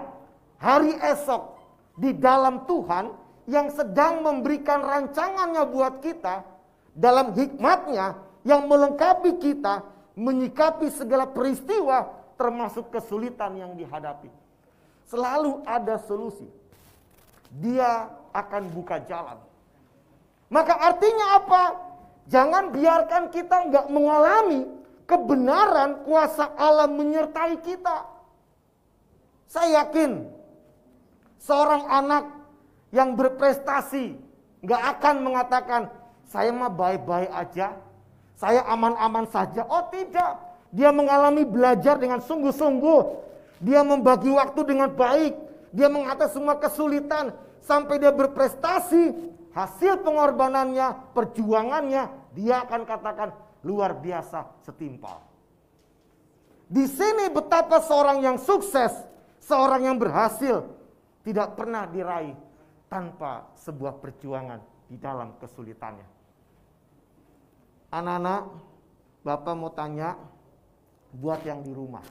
[SPEAKER 11] hari esok di dalam Tuhan yang sedang memberikan rancangannya buat kita dalam hikmatnya yang melengkapi kita menyikapi segala peristiwa termasuk kesulitan yang dihadapi. Selalu ada solusi. Dia akan buka jalan. Maka artinya apa? Jangan biarkan kita nggak mengalami kebenaran kuasa Allah menyertai kita. Saya yakin seorang anak yang berprestasi nggak akan mengatakan saya mah baik-baik aja, saya aman-aman saja. Oh tidak, dia mengalami belajar dengan sungguh-sungguh. Dia membagi waktu dengan baik. Dia mengatasi semua kesulitan sampai dia berprestasi. Hasil pengorbanannya, perjuangannya, dia akan katakan luar biasa, setimpal. Di sini betapa seorang yang sukses, seorang yang berhasil tidak pernah diraih tanpa sebuah perjuangan di dalam kesulitannya. Anak-anak, Bapak mau tanya buat yang di rumah.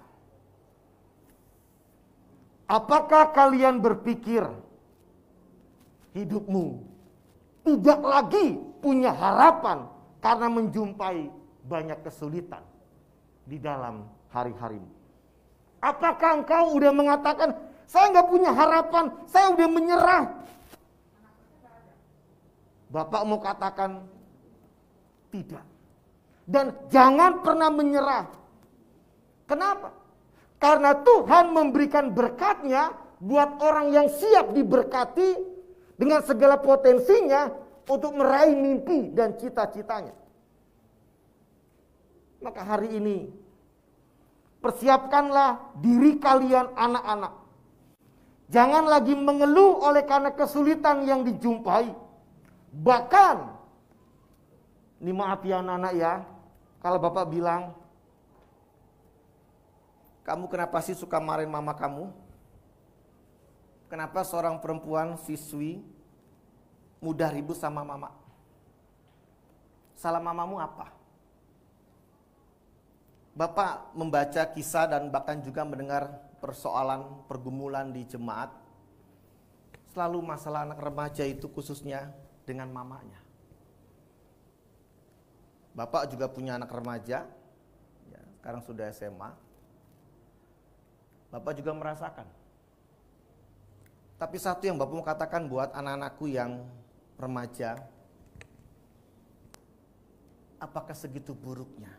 [SPEAKER 11] Apakah kalian berpikir hidupmu tidak lagi punya harapan karena menjumpai banyak kesulitan di dalam hari-harimu? Apakah engkau udah mengatakan, saya nggak punya harapan, saya udah menyerah? Bapak mau katakan, tidak. Dan jangan pernah menyerah. Kenapa? Karena Tuhan memberikan berkatnya buat orang yang siap diberkati dengan segala potensinya untuk meraih mimpi dan cita-citanya. Maka hari ini persiapkanlah diri kalian anak-anak. Jangan lagi mengeluh oleh karena kesulitan yang dijumpai. Bahkan, ini maaf ya anak-anak ya, kalau Bapak bilang, kamu kenapa sih suka marahin mama kamu? Kenapa seorang perempuan siswi mudah ribut sama mama? Salah mamamu apa? Bapak membaca kisah dan bahkan juga mendengar persoalan pergumulan di jemaat. Selalu masalah anak remaja itu khususnya dengan mamanya. Bapak juga punya anak remaja, ya, sekarang sudah SMA. Bapak juga merasakan. Tapi satu yang Bapak mau katakan buat anak-anakku yang remaja, apakah segitu buruknya?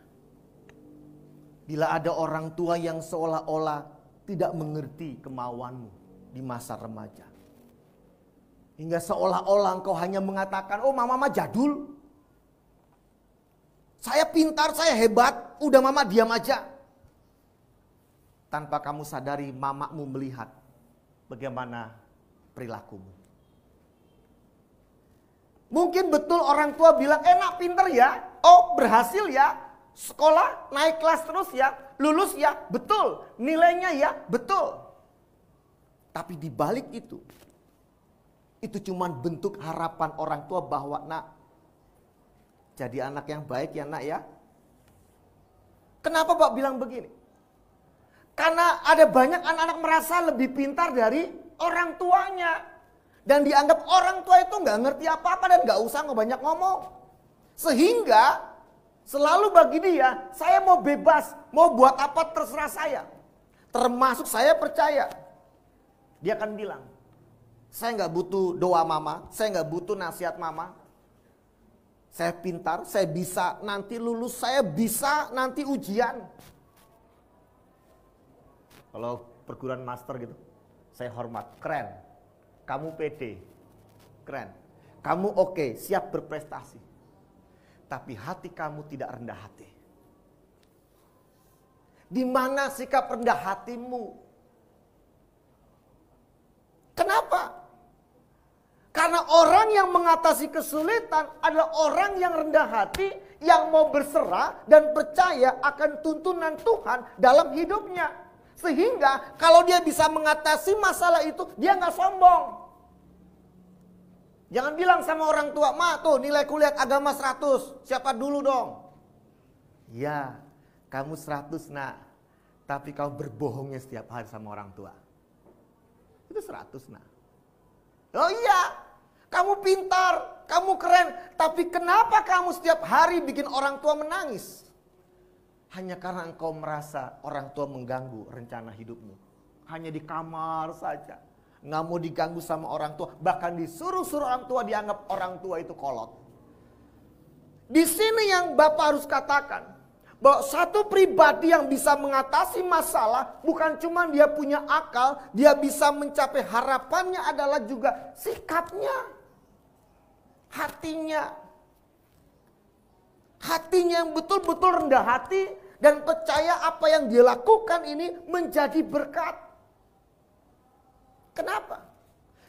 [SPEAKER 11] Bila ada orang tua yang seolah-olah tidak mengerti kemauanmu di masa remaja. Hingga seolah-olah engkau hanya mengatakan, oh mama jadul. Saya pintar, saya hebat, udah mama diam aja. Tanpa kamu sadari mamamu melihat bagaimana perilakumu. Mungkin betul orang tua bilang, enak pintar ya, oh berhasil ya, sekolah naik kelas terus ya, lulus ya, betul, nilainya ya, betul. Tapi di balik itu cuma bentuk harapan orang tua bahwa nak, jadi anak yang baik ya nak ya. Kenapa Pak bilang begini? Karena ada banyak anak-anak merasa lebih pintar dari orang tuanya. Dan dianggap orang tua itu nggak ngerti apa-apa dan nggak usah banyak ngomong. Sehingga Selalu bagi dia, saya mau bebas, mau buat apa terserah saya. Termasuk saya percaya. Dia akan bilang, saya nggak butuh doa mama, saya nggak butuh nasihat mama. Saya pintar, saya bisa nanti lulus, saya bisa nanti ujian. Kalau perguruan master gitu, saya hormat, keren. Kamu pede, keren. Kamu oke, siap berprestasi. Tapi hati kamu tidak rendah hati. Di mana sikap rendah hatimu? Kenapa? Karena orang yang mengatasi kesulitan adalah orang yang rendah hati, yang mau berserah dan percaya akan tuntunan Tuhan dalam hidupnya. Sehingga kalau dia bisa mengatasi masalah itu, dia nggak sombong. Jangan bilang sama orang tua, "Ma, tuh nilai kuliah agama 100, siapa dulu dong?" Ya, kamu 100 nak, tapi kamu berbohongnya setiap hari sama orang tua. Itu 100 nak. Oh iya, kamu pintar, kamu keren, tapi kenapa kamu setiap hari bikin orang tua menangis? Hanya karena engkau merasa orang tua mengganggu rencana hidupmu. Hanya di kamar saja. Nggak mau diganggu sama orang tua. Bahkan disuruh-suruh orang tua dianggap orang tua itu kolot. Di sini yang Bapak harus katakan. Bahwa satu pribadi yang bisa mengatasi masalah. Bukan cuma dia punya akal. Dia bisa mencapai harapannya adalah juga sikapnya. Hatinya. Hatinya yang betul-betul rendah hati. Dan percaya apa yang dia lakukan ini menjadi berkat. Kenapa?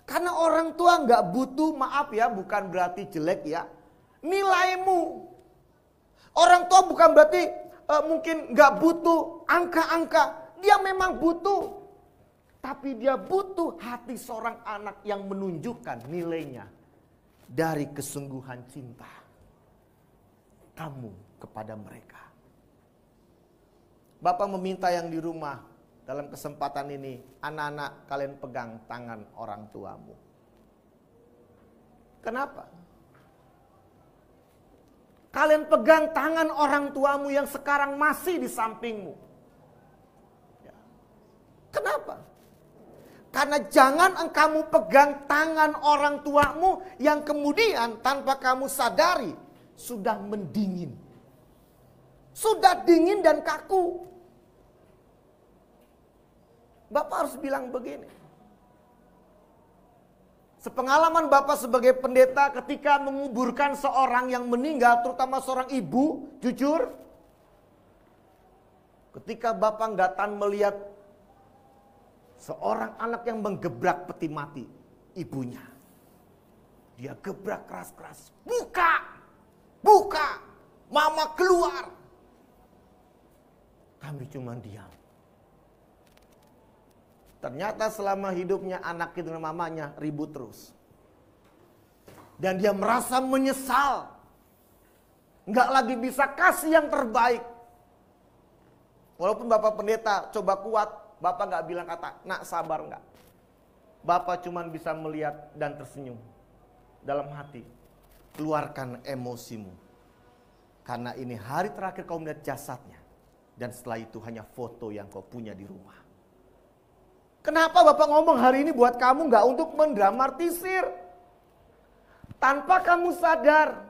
[SPEAKER 11] Karena orang tua nggak butuh, maaf ya, bukan berarti jelek ya, nilaimu. Orang tua bukan berarti mungkin nggak butuh angka-angka. Dia memang butuh. Tapi dia butuh hati seorang anak yang menunjukkan nilainya dari kesungguhan cinta kamu kepada mereka. Bapak meminta yang di rumah, dalam kesempatan ini, anak-anak kalian pegang tangan orang tuamu. Kenapa? Kalian pegang tangan orang tuamu yang sekarang masih di sampingmu. Ya. Kenapa? Karena jangan kamu pegang tangan orang tuamu yang kemudian tanpa kamu sadari sudah mendingin. Sudah dingin dan kaku. Bapak harus bilang begini. Sepengalaman Bapak sebagai pendeta ketika menguburkan seorang yang meninggal, terutama seorang ibu, jujur. Ketika Bapak nggak tahan melihat seorang anak yang menggebrak peti mati ibunya. Dia gebrak keras-keras. Buka! Buka! Mama keluar! Kami cuma diam. Ternyata selama hidupnya anak itu dan mamanya ribut terus. Dan dia merasa menyesal. Nggak lagi bisa kasih yang terbaik. Walaupun Bapak pendeta coba kuat, Bapak nggak bilang kata, "Nak, sabar nggak." Bapak cuma bisa melihat dan tersenyum. Dalam hati, keluarkan emosimu. Karena ini hari terakhir kau melihat jasadnya. Dan setelah itu hanya foto yang kau punya di rumah. Kenapa Bapak ngomong hari ini buat kamu nggak untuk mendramatisir? Tanpa kamu sadar,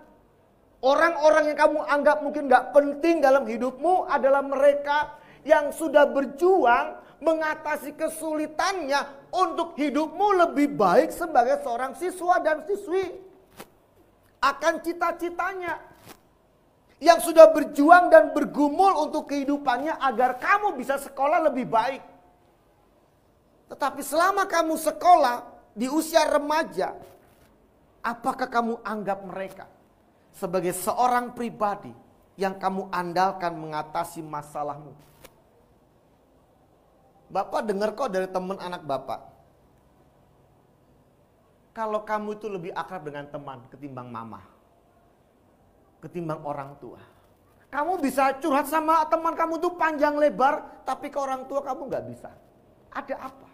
[SPEAKER 11] orang-orang yang kamu anggap mungkin nggak penting dalam hidupmu adalah mereka yang sudah berjuang mengatasi kesulitannya untuk hidupmu lebih baik sebagai seorang siswa dan siswi. Akan cita-citanya. Yang sudah berjuang dan bergumul untuk kehidupannya agar kamu bisa sekolah lebih baik. Tetapi selama kamu sekolah di usia remaja, apakah kamu anggap mereka sebagai seorang pribadi yang kamu andalkan mengatasi masalahmu? Bapak dengar kok dari teman anak Bapak. Kalau kamu itu lebih akrab dengan teman ketimbang mama. Ketimbang orang tua. Kamu bisa curhat sama teman kamu itu panjang lebar, tapi ke orang tua kamu nggak bisa. Ada apa?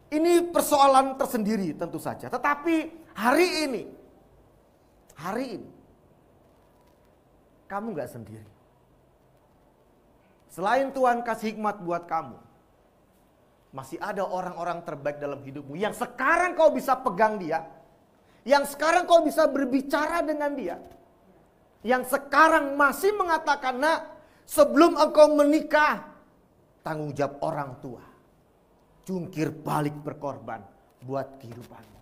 [SPEAKER 11] Ini persoalan tersendiri tentu saja. Tetapi hari ini, kamu gak sendiri. Selain Tuhan kasih hikmat buat kamu, masih ada orang-orang terbaik dalam hidupmu yang sekarang kau bisa pegang dia, yang sekarang kau bisa berbicara dengan dia, yang sekarang masih mengatakan, nak, sebelum engkau menikah, tanggung jawab orang tua, jungkir balik berkorban buat kehidupanmu.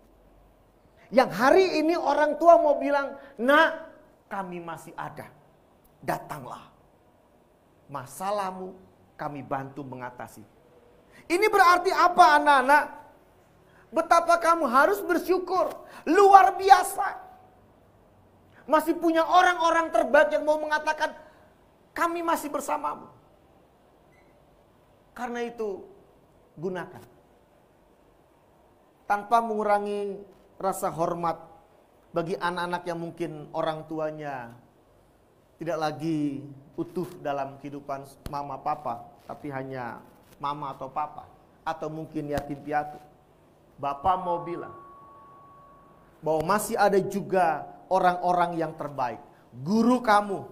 [SPEAKER 11] Yang hari ini orang tua mau bilang, nak, kami masih ada, datanglah. Masalahmu kami bantu mengatasi. Ini berarti apa anak-anak? Betapa kamu harus bersyukur. Luar biasa. Masih punya orang-orang terbaik yang mau mengatakan, kami masih bersamamu. Karena itu, gunakan. Tanpa mengurangi rasa hormat bagi anak-anak yang mungkin orang tuanya tidak lagi utuh dalam kehidupan mama papa, tapi hanya mama atau papa, atau mungkin yatim piatu. Bapak mau bilang bahwa masih ada juga orang-orang yang terbaik, guru kamu,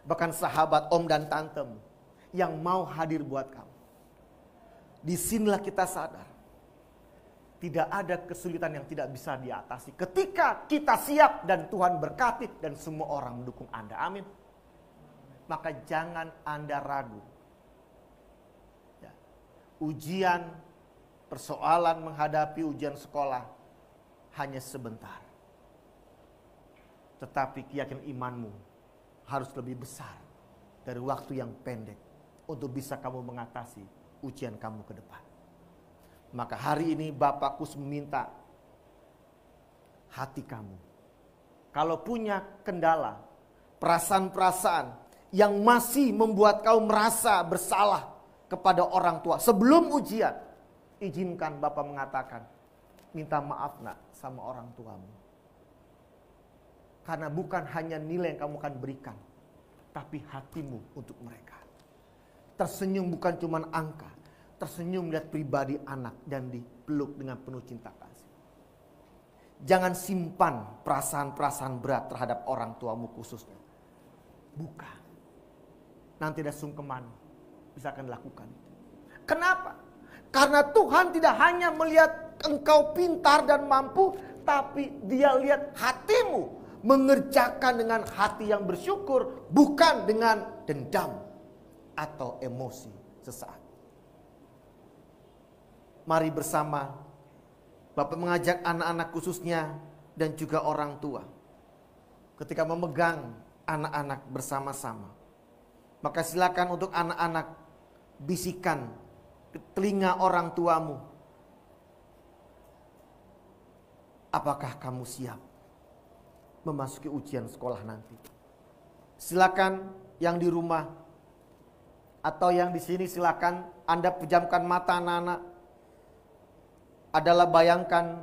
[SPEAKER 11] bahkan sahabat om dan tantem yang mau hadir buat kamu. Disinilah kita sadar, tidak ada kesulitan yang tidak bisa diatasi ketika kita siap dan Tuhan berkati dan semua orang mendukung Anda. Amin. Maka jangan Anda ragu. Ya. Ujian, persoalan menghadapi ujian sekolah hanya sebentar. Tetapi keyakinan imanmu harus lebih besar dari waktu yang pendek untuk bisa kamu mengatasi ujian kamu ke depan. Maka hari ini Bapak Kus meminta hati kamu. Kalau punya kendala, perasaan-perasaan yang masih membuat kau merasa bersalah kepada orang tua sebelum ujian, izinkan Bapak mengatakan, minta maaf nak sama orang tuamu. Karena bukan hanya nilai yang kamu akan berikan, tapi hatimu untuk mereka. Tersenyum bukan cuma angka, tersenyum melihat pribadi anak dan dipeluk dengan penuh cinta kasih. Jangan simpan perasaan-perasaan berat terhadap orang tuamu khususnya. Buka. Nanti ada sungkeman bisa akan dilakukan. Kenapa? Karena Tuhan tidak hanya melihat engkau pintar dan mampu, tapi Dia lihat hatimu mengerjakan dengan hati yang bersyukur, bukan dengan dendam atau emosi sesaat. Mari bersama Bapak mengajak anak-anak khususnya dan juga orang tua ketika memegang anak-anak bersama-sama. Maka silakan untuk anak-anak bisikan ke telinga orang tuamu. Apakah kamu siap memasuki ujian sekolah nanti? Silakan yang di rumah atau yang di sini, silakan Anda pejamkan mata anak-anak. Adalah bayangkan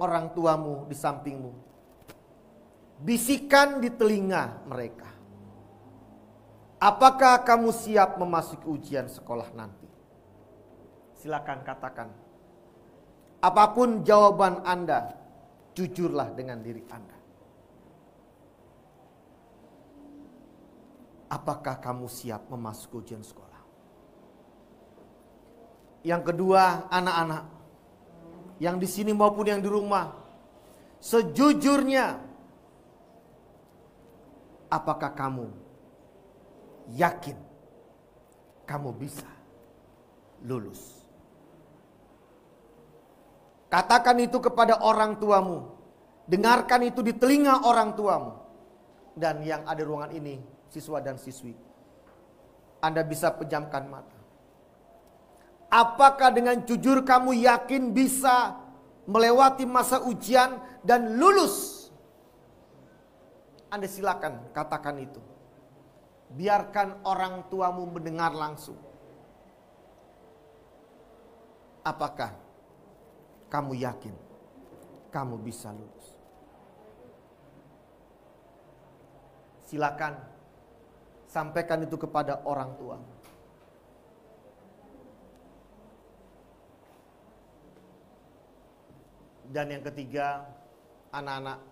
[SPEAKER 11] orang tuamu di sampingmu. Bisikan di telinga mereka. Apakah kamu siap memasuki ujian sekolah nanti? Silakan katakan. Apapun jawaban Anda, jujurlah dengan diri Anda. Apakah kamu siap memasuki ujian sekolah? Yang kedua, anak-anak yang di sini maupun yang di rumah, sejujurnya, apakah kamu yakin kamu bisa lulus? Katakan itu kepada orang tuamu. Dengarkan itu di telinga orang tuamu. Dan yang ada ruangan ini, siswa dan siswi, Anda bisa pejamkan mata. Apakah dengan jujur kamu yakin bisa melewati masa ujian dan lulus? Anda silakan katakan itu. Biarkan orang tuamu mendengar langsung. Apakah kamu yakin kamu bisa lulus? Silakan sampaikan itu kepada orang tua. Dan yang ketiga, anak-anak,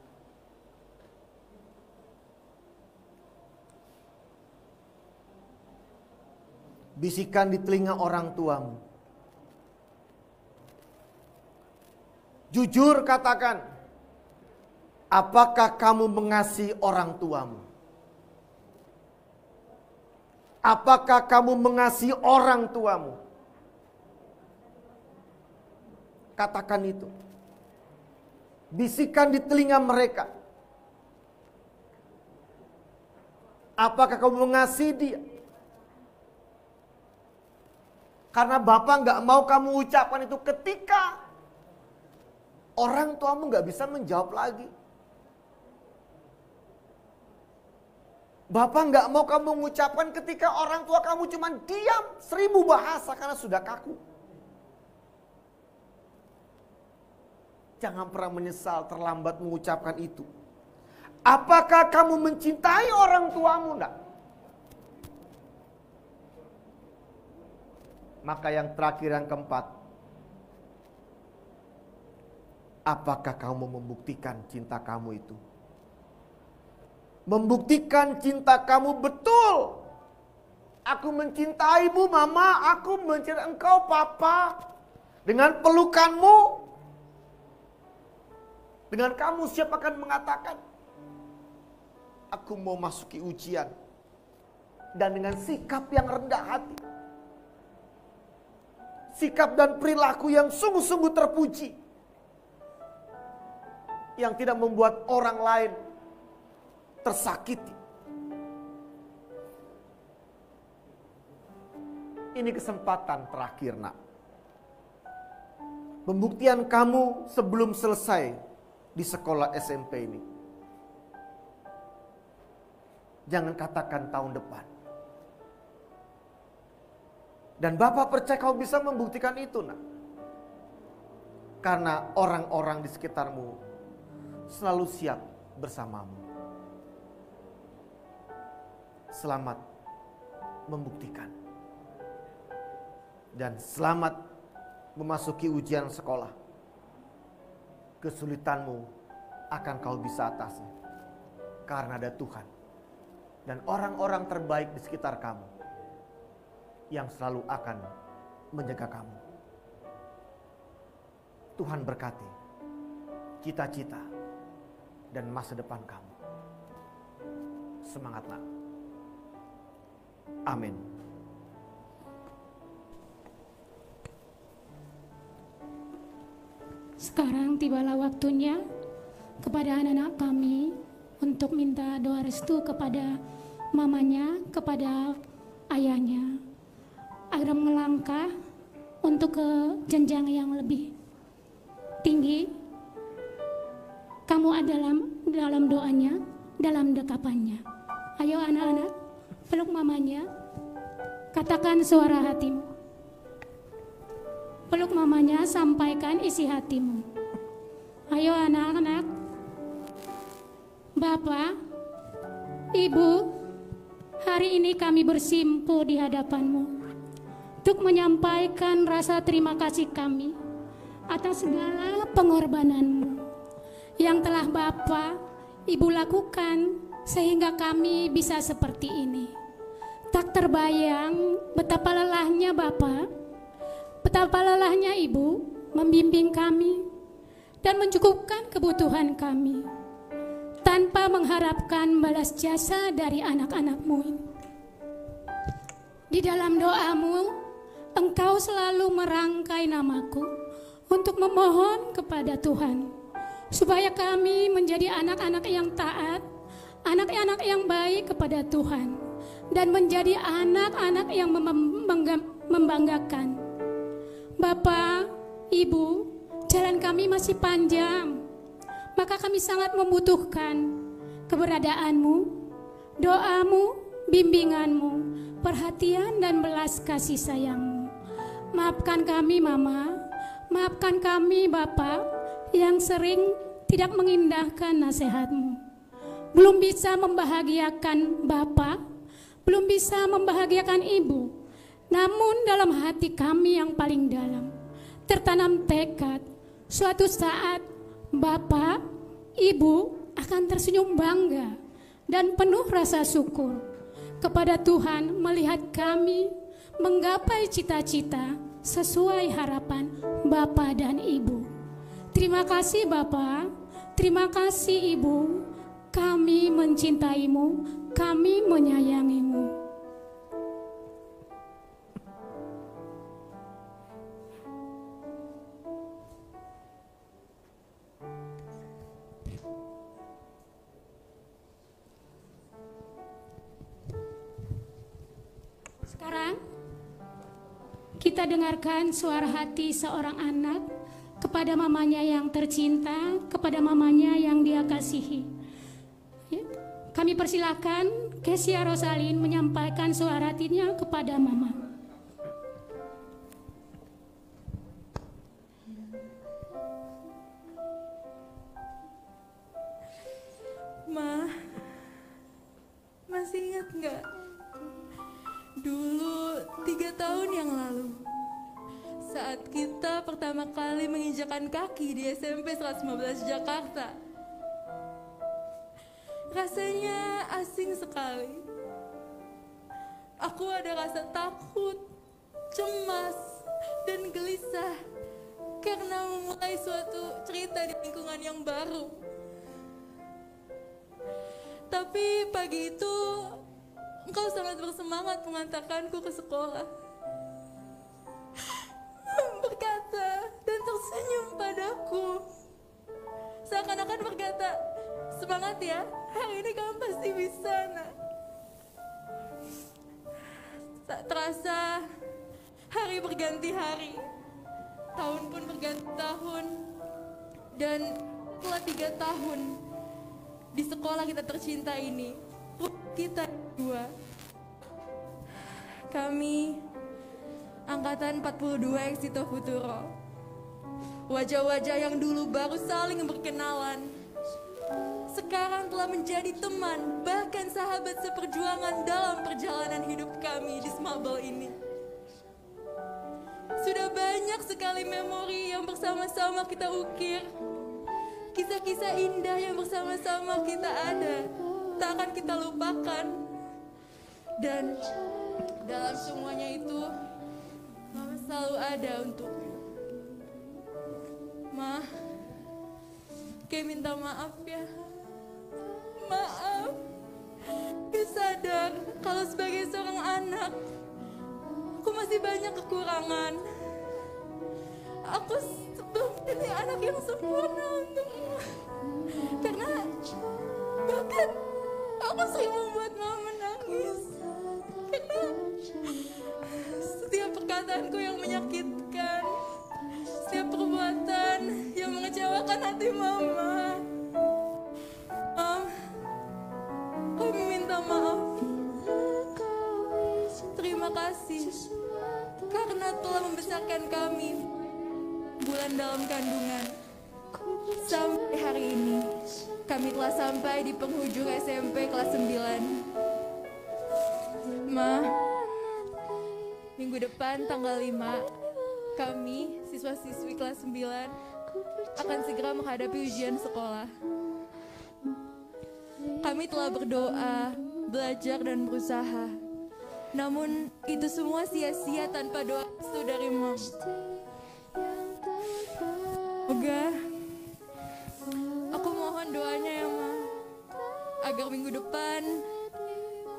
[SPEAKER 11] Bisikan di telinga orang tuamu. Jujur katakan, apakah kamu mengasihi orang tuamu? Apakah kamu mengasihi orang tuamu? Katakan itu. Bisikan di telinga mereka. Apakah kamu mengasihi dia? Karena Bapak gak mau kamu ucapkan itu ketika orang tuamu gak bisa menjawab lagi. Bapak gak mau kamu mengucapkan ketika orang tua kamu cuma diam 1000 bahasa karena sudah kaku. Jangan pernah menyesal terlambat mengucapkan itu. Apakah kamu mencintai orang tuamu? Enggak. Maka yang terakhir, yang keempat, apakah kamu membuktikan cinta kamu itu? Membuktikan cinta kamu betul. Aku mencintaimu mama, aku mencintai engkau papa. Dengan pelukanmu, dengan kamu siap akan mengatakan, aku mau masuki ujian. Dan dengan sikap yang rendah hati. Sikap dan perilaku yang sungguh-sungguh terpuji. Yang tidak membuat orang lain tersakiti. Ini kesempatan terakhir, nak. Pembuktian kamu sebelum selesai di sekolah SMP ini. Jangan katakan tahun depan. Dan Bapak percaya kau bisa membuktikan itu, nak. Karena orang-orang di sekitarmu selalu siap bersamamu. Selamat membuktikan. Dan selamat memasuki ujian sekolah. Kesulitanmu akan kau bisa atasi. Karena ada Tuhan. Dan orang-orang terbaik di sekitar kamu. Yang selalu akan menjaga kamu. Tuhan berkati cita-cita dan masa depan kamu. Semangatlah. Amin.
[SPEAKER 3] Sekarang tibalah waktunya kepada anak-anak kami untuk minta doa restu kepada mamanya, kepada ayahnya, agar melangkah untuk ke jenjang yang lebih tinggi. Kamu adalah dalam doanya, dalam dekapannya. Ayo anak-anak, peluk mamanya, katakan suara hatimu. Peluk mamanya, sampaikan isi hatimu. Ayo anak-anak, Bapak, Ibu, hari ini kami bersimpuh di hadapanmu untuk menyampaikan rasa terima kasih kami atas segala pengorbananmu yang telah Bapak, Ibu lakukan sehingga kami bisa seperti ini. Tak terbayang betapa lelahnya Bapak, betapa lelahnya Ibu membimbing kami dan mencukupkan kebutuhan kami tanpa mengharapkan balas jasa dari anak-anak-Mu ini. Di dalam doamu, Engkau selalu merangkai namaku untuk memohon kepada Tuhan supaya kami menjadi anak-anak yang taat, anak-anak yang baik kepada Tuhan, dan menjadi anak-anak yang membanggakan. Bapak, Ibu, jalan kami masih panjang, maka kami sangat membutuhkan keberadaanmu, doamu, bimbinganmu, perhatian dan belas kasih sayangmu. Maafkan kami Mama, maafkan kami Bapak yang sering tidak mengindahkan nasihatmu. Belum bisa membahagiakan Bapak, belum bisa membahagiakan Ibu. Namun dalam hati kami yang paling dalam tertanam tekad, suatu saat Bapak, Ibu akan tersenyum bangga dan penuh rasa syukur kepada Tuhan melihat kami menggapai cita-cita sesuai harapan Bapak dan Ibu. Terima kasih Bapak, terima kasih Ibu. Kami mencintaimu, kami menyayangimu. Sekarang kita dengarkan suara hati seorang anak kepada mamanya yang tercinta, kepada mamanya yang dia kasihi. Ya, kami persilakan Kesia Rosalin menyampaikan suara hatinya kepada mama.
[SPEAKER 13] Ma, masih ingat nggak? Dulu 3 tahun yang lalu, saat kita pertama kali menginjakan kaki di SMP 115 Jakarta. Rasanya asing sekali. Aku ada rasa takut, cemas, dan gelisah karena memulai suatu cerita di lingkungan yang baru. Tapi pagi itu engkau sangat bersemangat mengantarkanku ke sekolah, berkata dan tersenyum padaku, seakan-akan berkata, semangat ya, hari ini kamu pasti bisa nak. Tak terasa hari berganti hari, tahun pun berganti tahun, dan setelah 3 tahun di sekolah kita tercinta ini, kita dua, kami angkatan 42 Exito Futuro, wajah-wajah yang dulu baru saling berkenalan, sekarang telah menjadi teman, bahkan sahabat seperjuangan dalam perjalanan hidup kami di Smabel ini. Sudah banyak sekali memori yang bersama-sama kita ukir, kisah-kisah indah yang bersama-sama kita ada, tak akan kita lupakan. Dan dalam semuanya itu, Mama selalu ada untukmu. Ma, Kay minta maaf ya. Maaf. Kay sadar kalau sebagai seorang anak, aku masih banyak kekurangan. Aku belum jadi anak yang sempurna untukmu. Karena bahkan aku sering membuat Mama menangis. Karena setiap perkataanku yang menyakitkan, setiap perbuatan yang mengecewakan hati Mama. Kami minta maaf. Terima kasih karena telah membesarkan kami bulan dalam kandungan. Sampai hari ini kami telah sampai di penghujung SMP kelas 9. Ma, minggu depan tanggal 5, kami siswa-siswi kelas 9 akan segera menghadapi ujian sekolah. Kami telah berdoa, belajar dan berusaha. Namun itu semua sia-sia tanpa doa restu dari Mom. Semoga aku mohon doanya ya Ma, agar minggu depan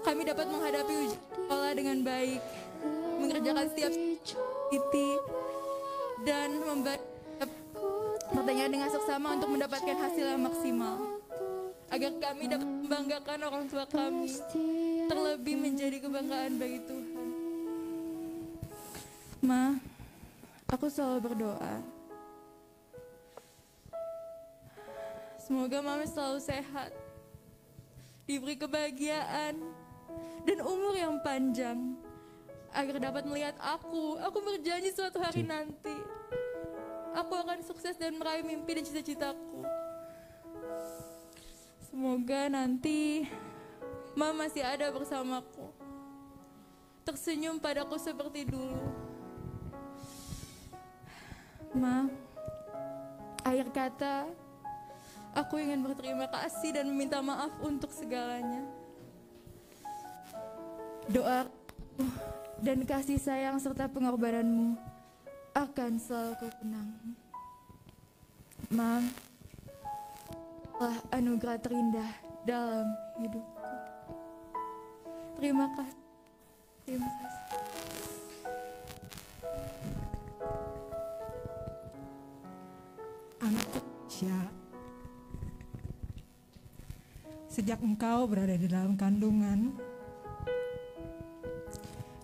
[SPEAKER 13] kami dapat menghadapi ujian sekolah dengan baik, mengerjakan setiap titik, dan membuat pertanyaan dengan seksama untuk mendapatkan hasil yang maksimal, agar kami dapat membanggakan orang tua kami, terlebih menjadi kebanggaan bagi Tuhan. Ma, aku selalu berdoa, semoga Mama selalu sehat, diberi kebahagiaan dan umur yang panjang, agar dapat melihat aku berjanji suatu hari nanti aku akan sukses dan meraih mimpi dan cita-citaku. Semoga nanti Mama masih ada bersamaku, tersenyum padaku seperti dulu. Ma, akhir kata, aku ingin berterima kasih dan meminta maaf untuk segalanya. Doa dan kasih sayang serta pengorbananmu akan selalu kukenang. Mam, telah anugerah terindah dalam hidupku. Terima kasih. Terima kasih.
[SPEAKER 14] Anak Keisha, sejak engkau berada di dalam kandungan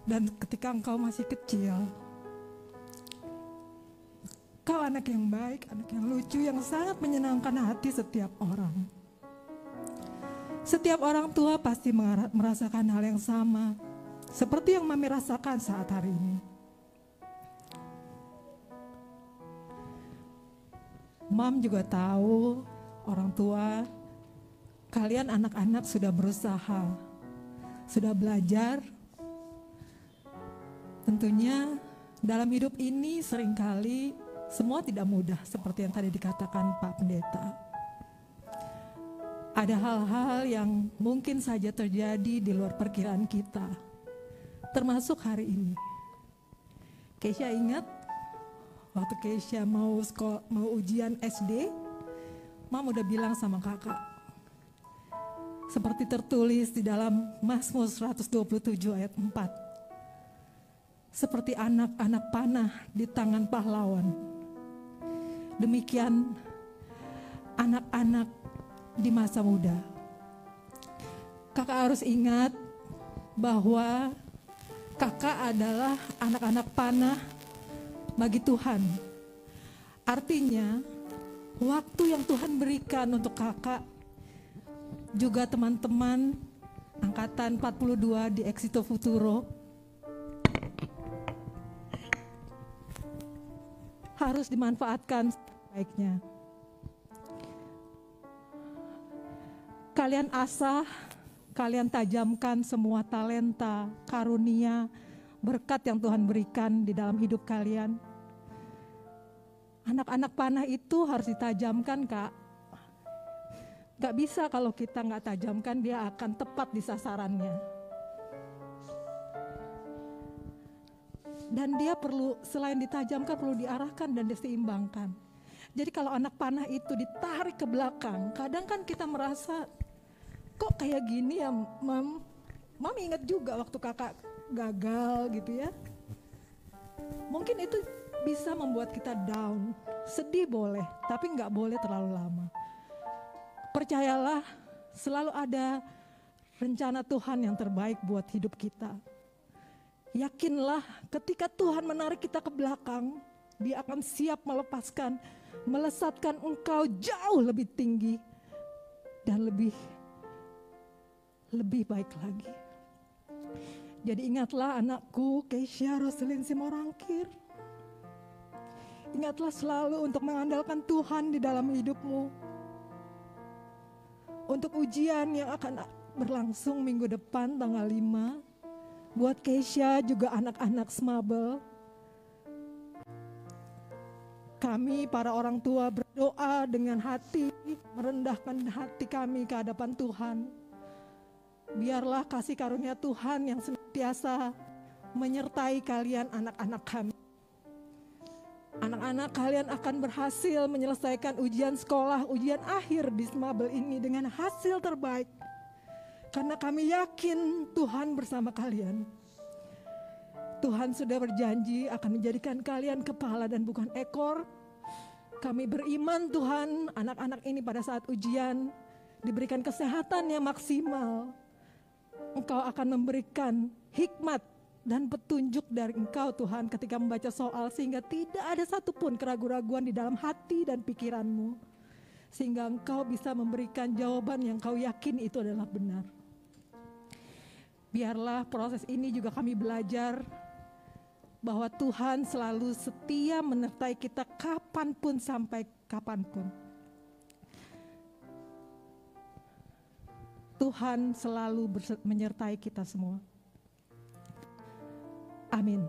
[SPEAKER 14] dan ketika engkau masih kecil, kau anak yang baik, anak yang lucu, yang sangat menyenangkan hati setiap orang. Setiap orang tua pasti merasakan hal yang sama, seperti yang Mami rasakan saat hari ini. Mam juga tahu, orang tua, kalian anak-anak sudah berusaha, sudah belajar. Tentunya dalam hidup ini seringkali semua tidak mudah seperti yang tadi dikatakan Pak Pendeta. Ada hal-hal yang mungkin saja terjadi di luar perkiraan kita, termasuk hari ini. Keisha ingat waktu Keisha mau ujian SD, Mam udah bilang sama kakak, seperti tertulis di dalam Mazmur 127 ayat 4, seperti anak-anak panah di tangan pahlawan, demikian anak-anak di masa muda. Kakak harus ingat bahwa kakak adalah anak-anak panah bagi Tuhan. Artinya, waktu yang Tuhan berikan untuk kakak, juga teman-teman angkatan 42 di Exito Futuro, harus dimanfaatkan sebaiknya. Kalian asah, kalian tajamkan semua talenta, karunia, berkat yang Tuhan berikan di dalam hidup kalian. Anak-anak panah itu harus ditajamkan, Kak. Gak bisa kalau kita gak tajamkan, dia akan tepat di sasarannya. Dan dia perlu, selain ditajamkan, perlu diarahkan dan diseimbangkan. Jadi kalau anak panah itu ditarik ke belakang, kadang kan kita merasa, kok kayak gini ya, Mam? Mam ingat juga waktu kakak gagal gitu ya. Mungkin itu bisa membuat kita down, sedih boleh, tapi nggak boleh terlalu lama. Percayalah, selalu ada rencana Tuhan yang terbaik buat hidup kita. Yakinlah, ketika Tuhan menarik kita ke belakang, Dia akan siap melepaskan, melesatkan engkau jauh lebih tinggi dan lebih baik lagi. Jadi ingatlah anakku, Keisha Roselyn Simorangkir. Ingatlah selalu untuk mengandalkan Tuhan di dalam hidupmu. Untuk ujian yang akan berlangsung minggu depan tanggal 5, buat Keisha juga anak-anak Smabel. Kami para orang tua berdoa dengan hati, merendahkan hati kami ke hadapan Tuhan. Biarlah kasih karunia Tuhan yang senantiasa menyertai kalian anak-anak kami. Anak-anak kalian akan berhasil menyelesaikan ujian sekolah, ujian akhir di Smabel ini dengan hasil terbaik. Karena kami yakin Tuhan bersama kalian. Tuhan sudah berjanji akan menjadikan kalian kepala dan bukan ekor. Kami beriman Tuhan, anak-anak ini pada saat ujian diberikan kesehatan yang maksimal. Engkau akan memberikan hikmat dan petunjuk dari Engkau Tuhan ketika membaca soal, sehingga tidak ada satupun keraguan-raguan di dalam hati dan pikiranmu, sehingga Engkau bisa memberikan jawaban yang Kau yakin itu adalah benar. Biarlah proses ini juga kami belajar bahwa Tuhan selalu setia menyertai kita kapanpun sampai kapanpun. Tuhan selalu menyertai kita semua. Amin.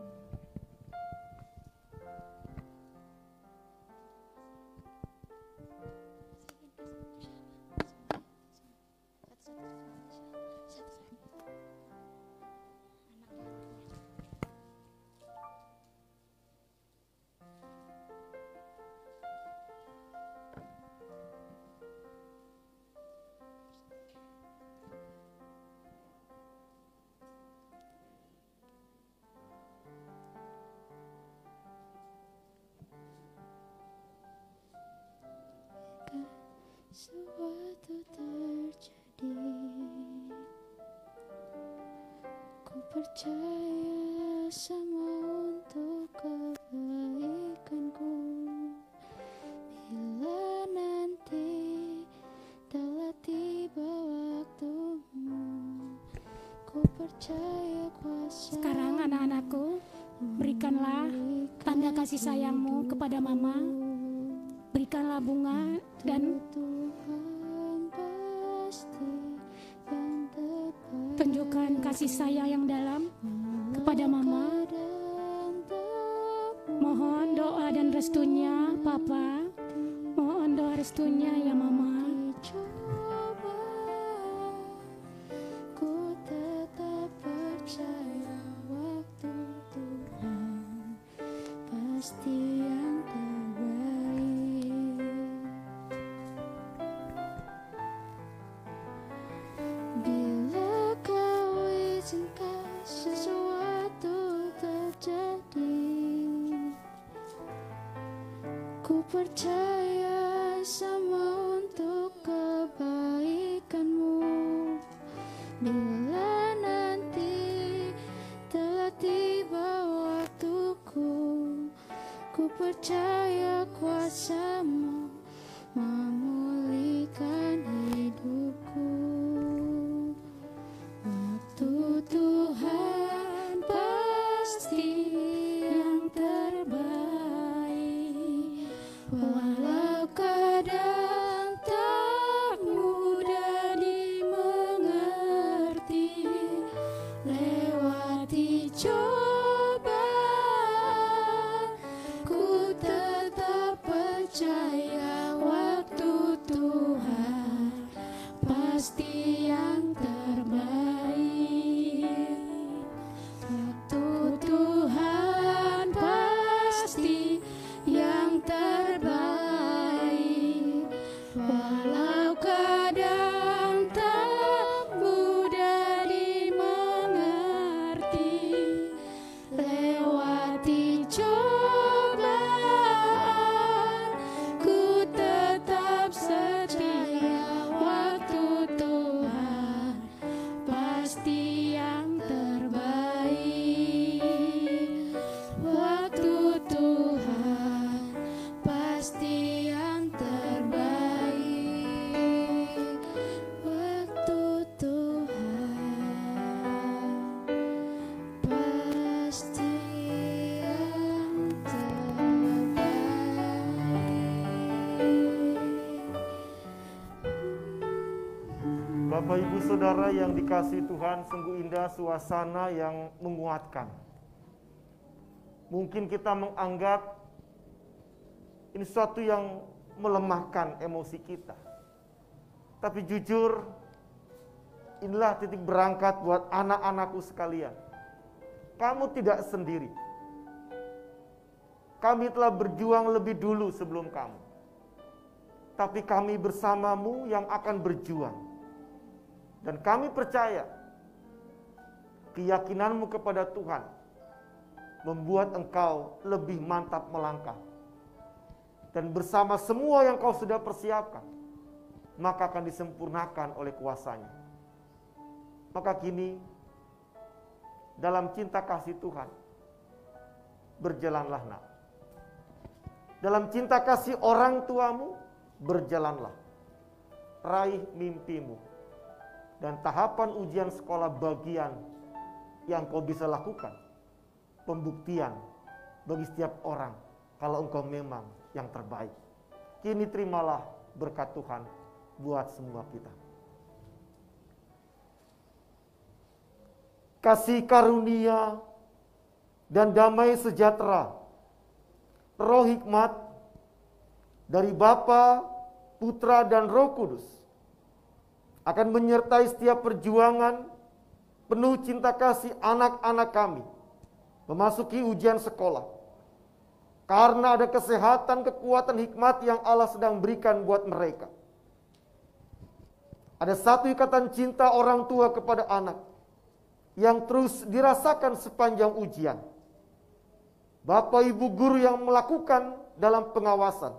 [SPEAKER 2] percaya semua untuk kebaikanku. Bila nanti telah tiba waktumu, ku percaya kuasa.
[SPEAKER 3] Sekarang anak-anakku, berikanlah tanda kasih sayangmu kepada mama. Berikanlah bunga dan tunjukkan kasih sayang yang dalam kepada mama. Mohon doa dan restunya Papa. Mohon doa restunya ya mama.
[SPEAKER 2] Ku tetap percaya waktu Tuhan pasti yang terbaik. Bila kau izinkan sesuatu terjadi, ku percaya semua untuk kebaikanmu. Bila nanti telah tiba waktuku, ku percaya kuasamu memulihkan hidupku. Waktu Tuhan pasti yang terbaik, walau kadang tak mudah dimengerti. Lewati cobaan, ku tetap percaya waktu Tuhan pasti yang terbaik. Waktu Tuhan pasti yang terbaik, walau kadang tak mudah dimengerti. Lewati cobaan, ku tetap setia. Waktu Tuhan pasti yang terbaik. Waktu Tuhan pasti yang terbaik. Waktu Tuhan pasti yang
[SPEAKER 11] Bapak Ibu Saudara yang dikasihi Tuhan, sungguh indah suasana yang menguatkan. Mungkin kita menganggap ini sesuatu yang melemahkan emosi kita. Tapi jujur, inilah titik berangkat buat anak-anakku sekalian. Kamu tidak sendiri. Kami telah berjuang lebih dulu sebelum kamu. Tapi kami bersamamu yang akan berjuang. Dan kami percaya keyakinanmu kepada Tuhan membuat engkau lebih mantap melangkah. Dan bersama semua yang kau sudah persiapkan, maka akan disempurnakan oleh kuasa-Nya. Maka kini, dalam cinta kasih Tuhan, berjalanlah nak. Dalam cinta kasih orang tuamu, berjalanlah. Raih mimpimu. Dan tahapan ujian sekolah bagian yang kau bisa lakukan. Pembuktian bagi setiap orang kalau engkau memang yang terbaik. Kini terimalah berkat Tuhan buat semua kita. Kasih karunia dan damai sejahtera, roh hikmat dari Bapa, Putra, dan Roh Kudus akan menyertai setiap perjuangan penuh cinta kasih anak-anak kami memasuki ujian sekolah. Karena ada kesehatan, kekuatan, hikmat yang Allah sedang berikan buat mereka. Ada satu ikatan cinta orang tua kepada anak yang terus dirasakan sepanjang ujian. Bapak Ibu guru yang melakukan dalam pengawasan.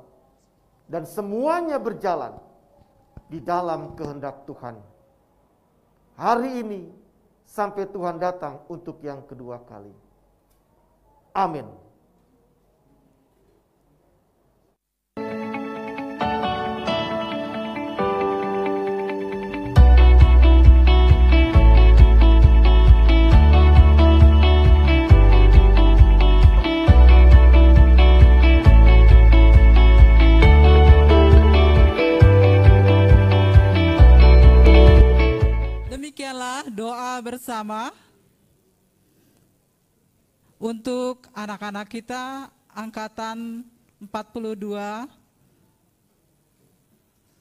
[SPEAKER 11] Dan semuanya berjalan di dalam kehendak Tuhan. Hari ini sampai Tuhan datang untuk yang kedua kali. Amin.
[SPEAKER 15] Demikianlah doa bersama untuk anak-anak kita angkatan 42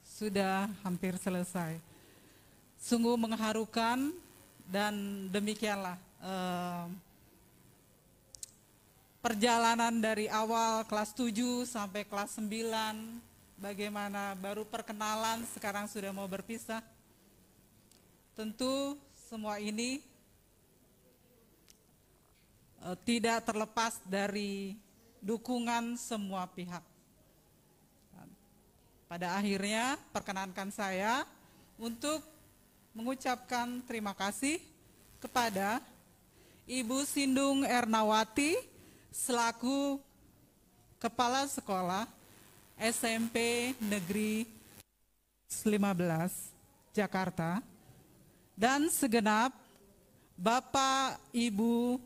[SPEAKER 15] sudah hampir selesai. Sungguh mengharukan dan demikianlah perjalanan dari awal kelas 7 sampai kelas 9, bagaimana baru perkenalan sekarang sudah mau berpisah. Tentu semua ini tidak terlepas dari dukungan semua pihak. Pada akhirnya perkenankan saya untuk mengucapkan terima kasih kepada Ibu Sindung Ernawati selaku Kepala Sekolah SMP Negeri 15 Jakarta, dan segenap Bapak, Ibu,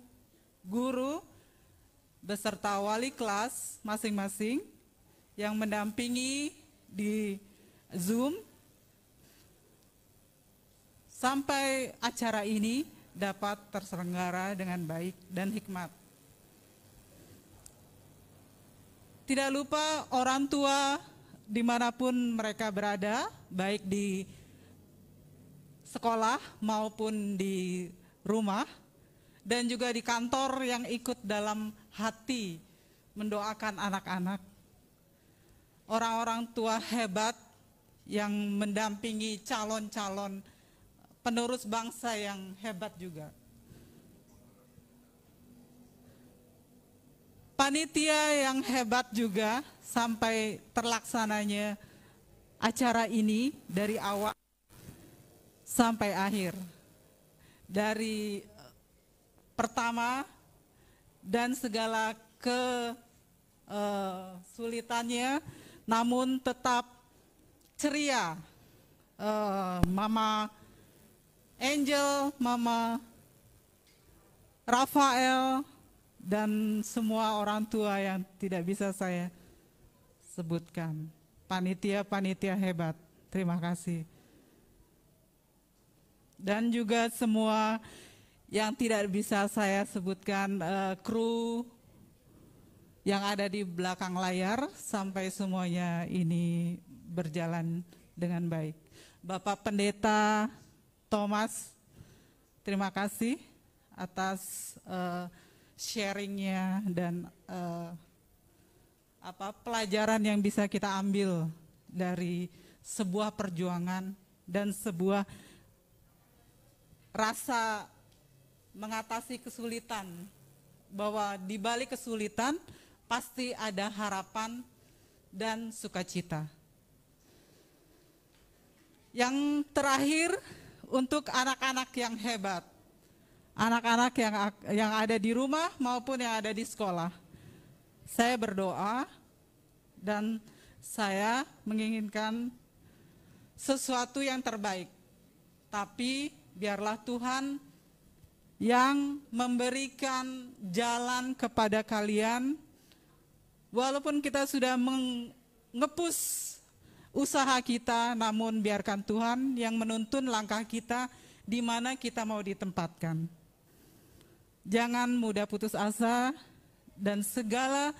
[SPEAKER 15] guru, beserta wali kelas masing-masing yang mendampingi di Zoom sampai acara ini dapat terselenggara dengan baik dan hikmat. Tidak lupa orang tua dimanapun mereka berada, baik di sekolah maupun di rumah, dan juga di kantor yang ikut dalam hati mendoakan anak-anak. Orang-orang tua hebat yang mendampingi calon-calon penerus bangsa yang hebat juga. Panitia yang hebat juga sampai terlaksananya acara ini dari awal sampai akhir, dari pertama dan segala kesulitannya, namun tetap ceria. Mama Angel, Mama Rafael, dan semua orang tua yang tidak bisa saya sebutkan. Panitia-panitia hebat, terima kasih. Dan juga semua yang tidak bisa saya sebutkan, kru yang ada di belakang layar, sampai semuanya ini berjalan dengan baik. Bapak Pendeta Thomas, terima kasih atas sharingnya dan pelajaran yang bisa kita ambil dari sebuah perjuangan dan sebuah rasa mengatasi kesulitan, bahwa di balik kesulitan pasti ada harapan dan sukacita. Yang terakhir, untuk anak-anak yang hebat, anak-anak yang ada di rumah maupun yang ada di sekolah, saya berdoa dan saya menginginkan sesuatu yang terbaik, tapi biarlah Tuhan yang memberikan jalan kepada kalian, walaupun kita sudah mengepus usaha kita, namun biarkan Tuhan yang menuntun langkah kita di mana kita mau ditempatkan. Jangan mudah putus asa, dan segala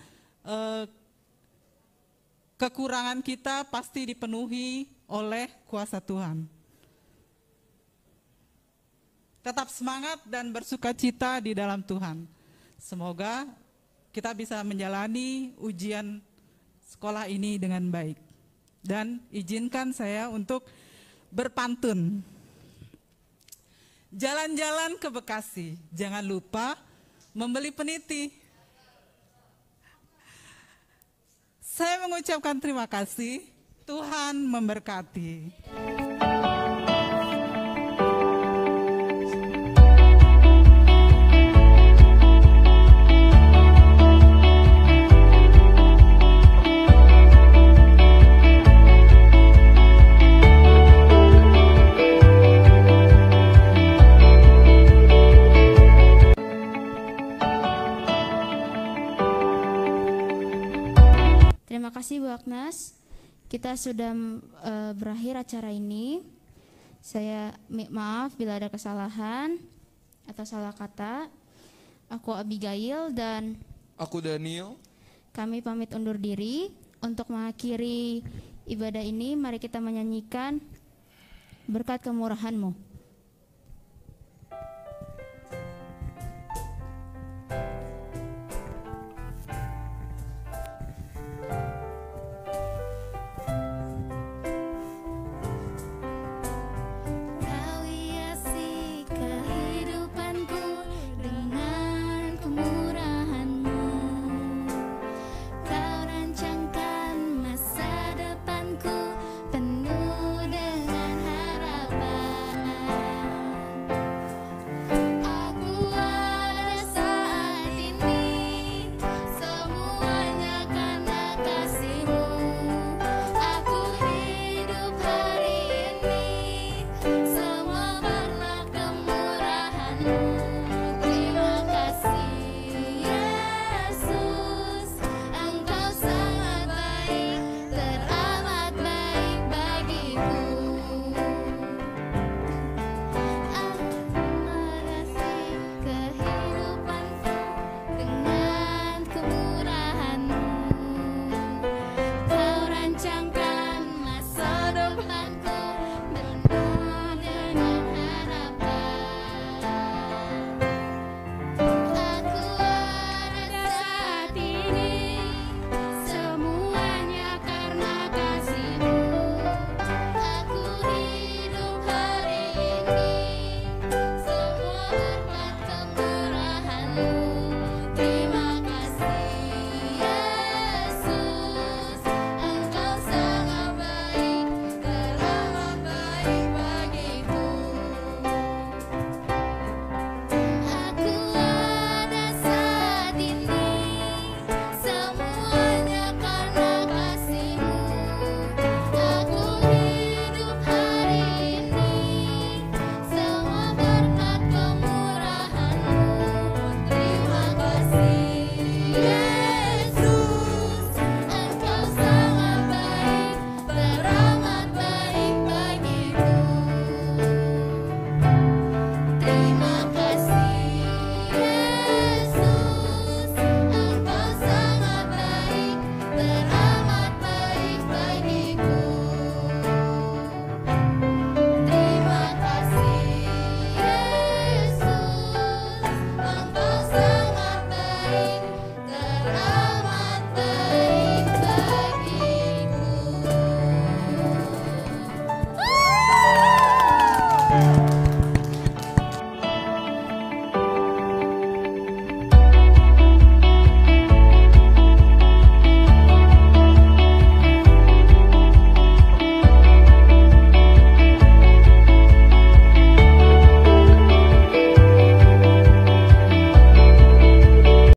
[SPEAKER 15] kekurangan kita pasti dipenuhi oleh kuasa Tuhan. Tetap semangat dan bersukacita di dalam Tuhan. Semoga kita bisa menjalani ujian sekolah ini dengan baik. Dan izinkan saya untuk berpantun. Jalan-jalan ke Bekasi, jangan lupa membeli peniti. Saya mengucapkan terima kasih, Tuhan memberkati.
[SPEAKER 2] Terima kasih Bu Agnes. Kita sudah berakhir acara ini. Saya maaf bila ada kesalahan atau salah kata. Aku Abigail dan
[SPEAKER 1] aku Daniel.
[SPEAKER 2] Kami pamit undur diri. Untuk mengakhiri ibadah ini, mari kita menyanyikan Berkat Kemurahan-Mu.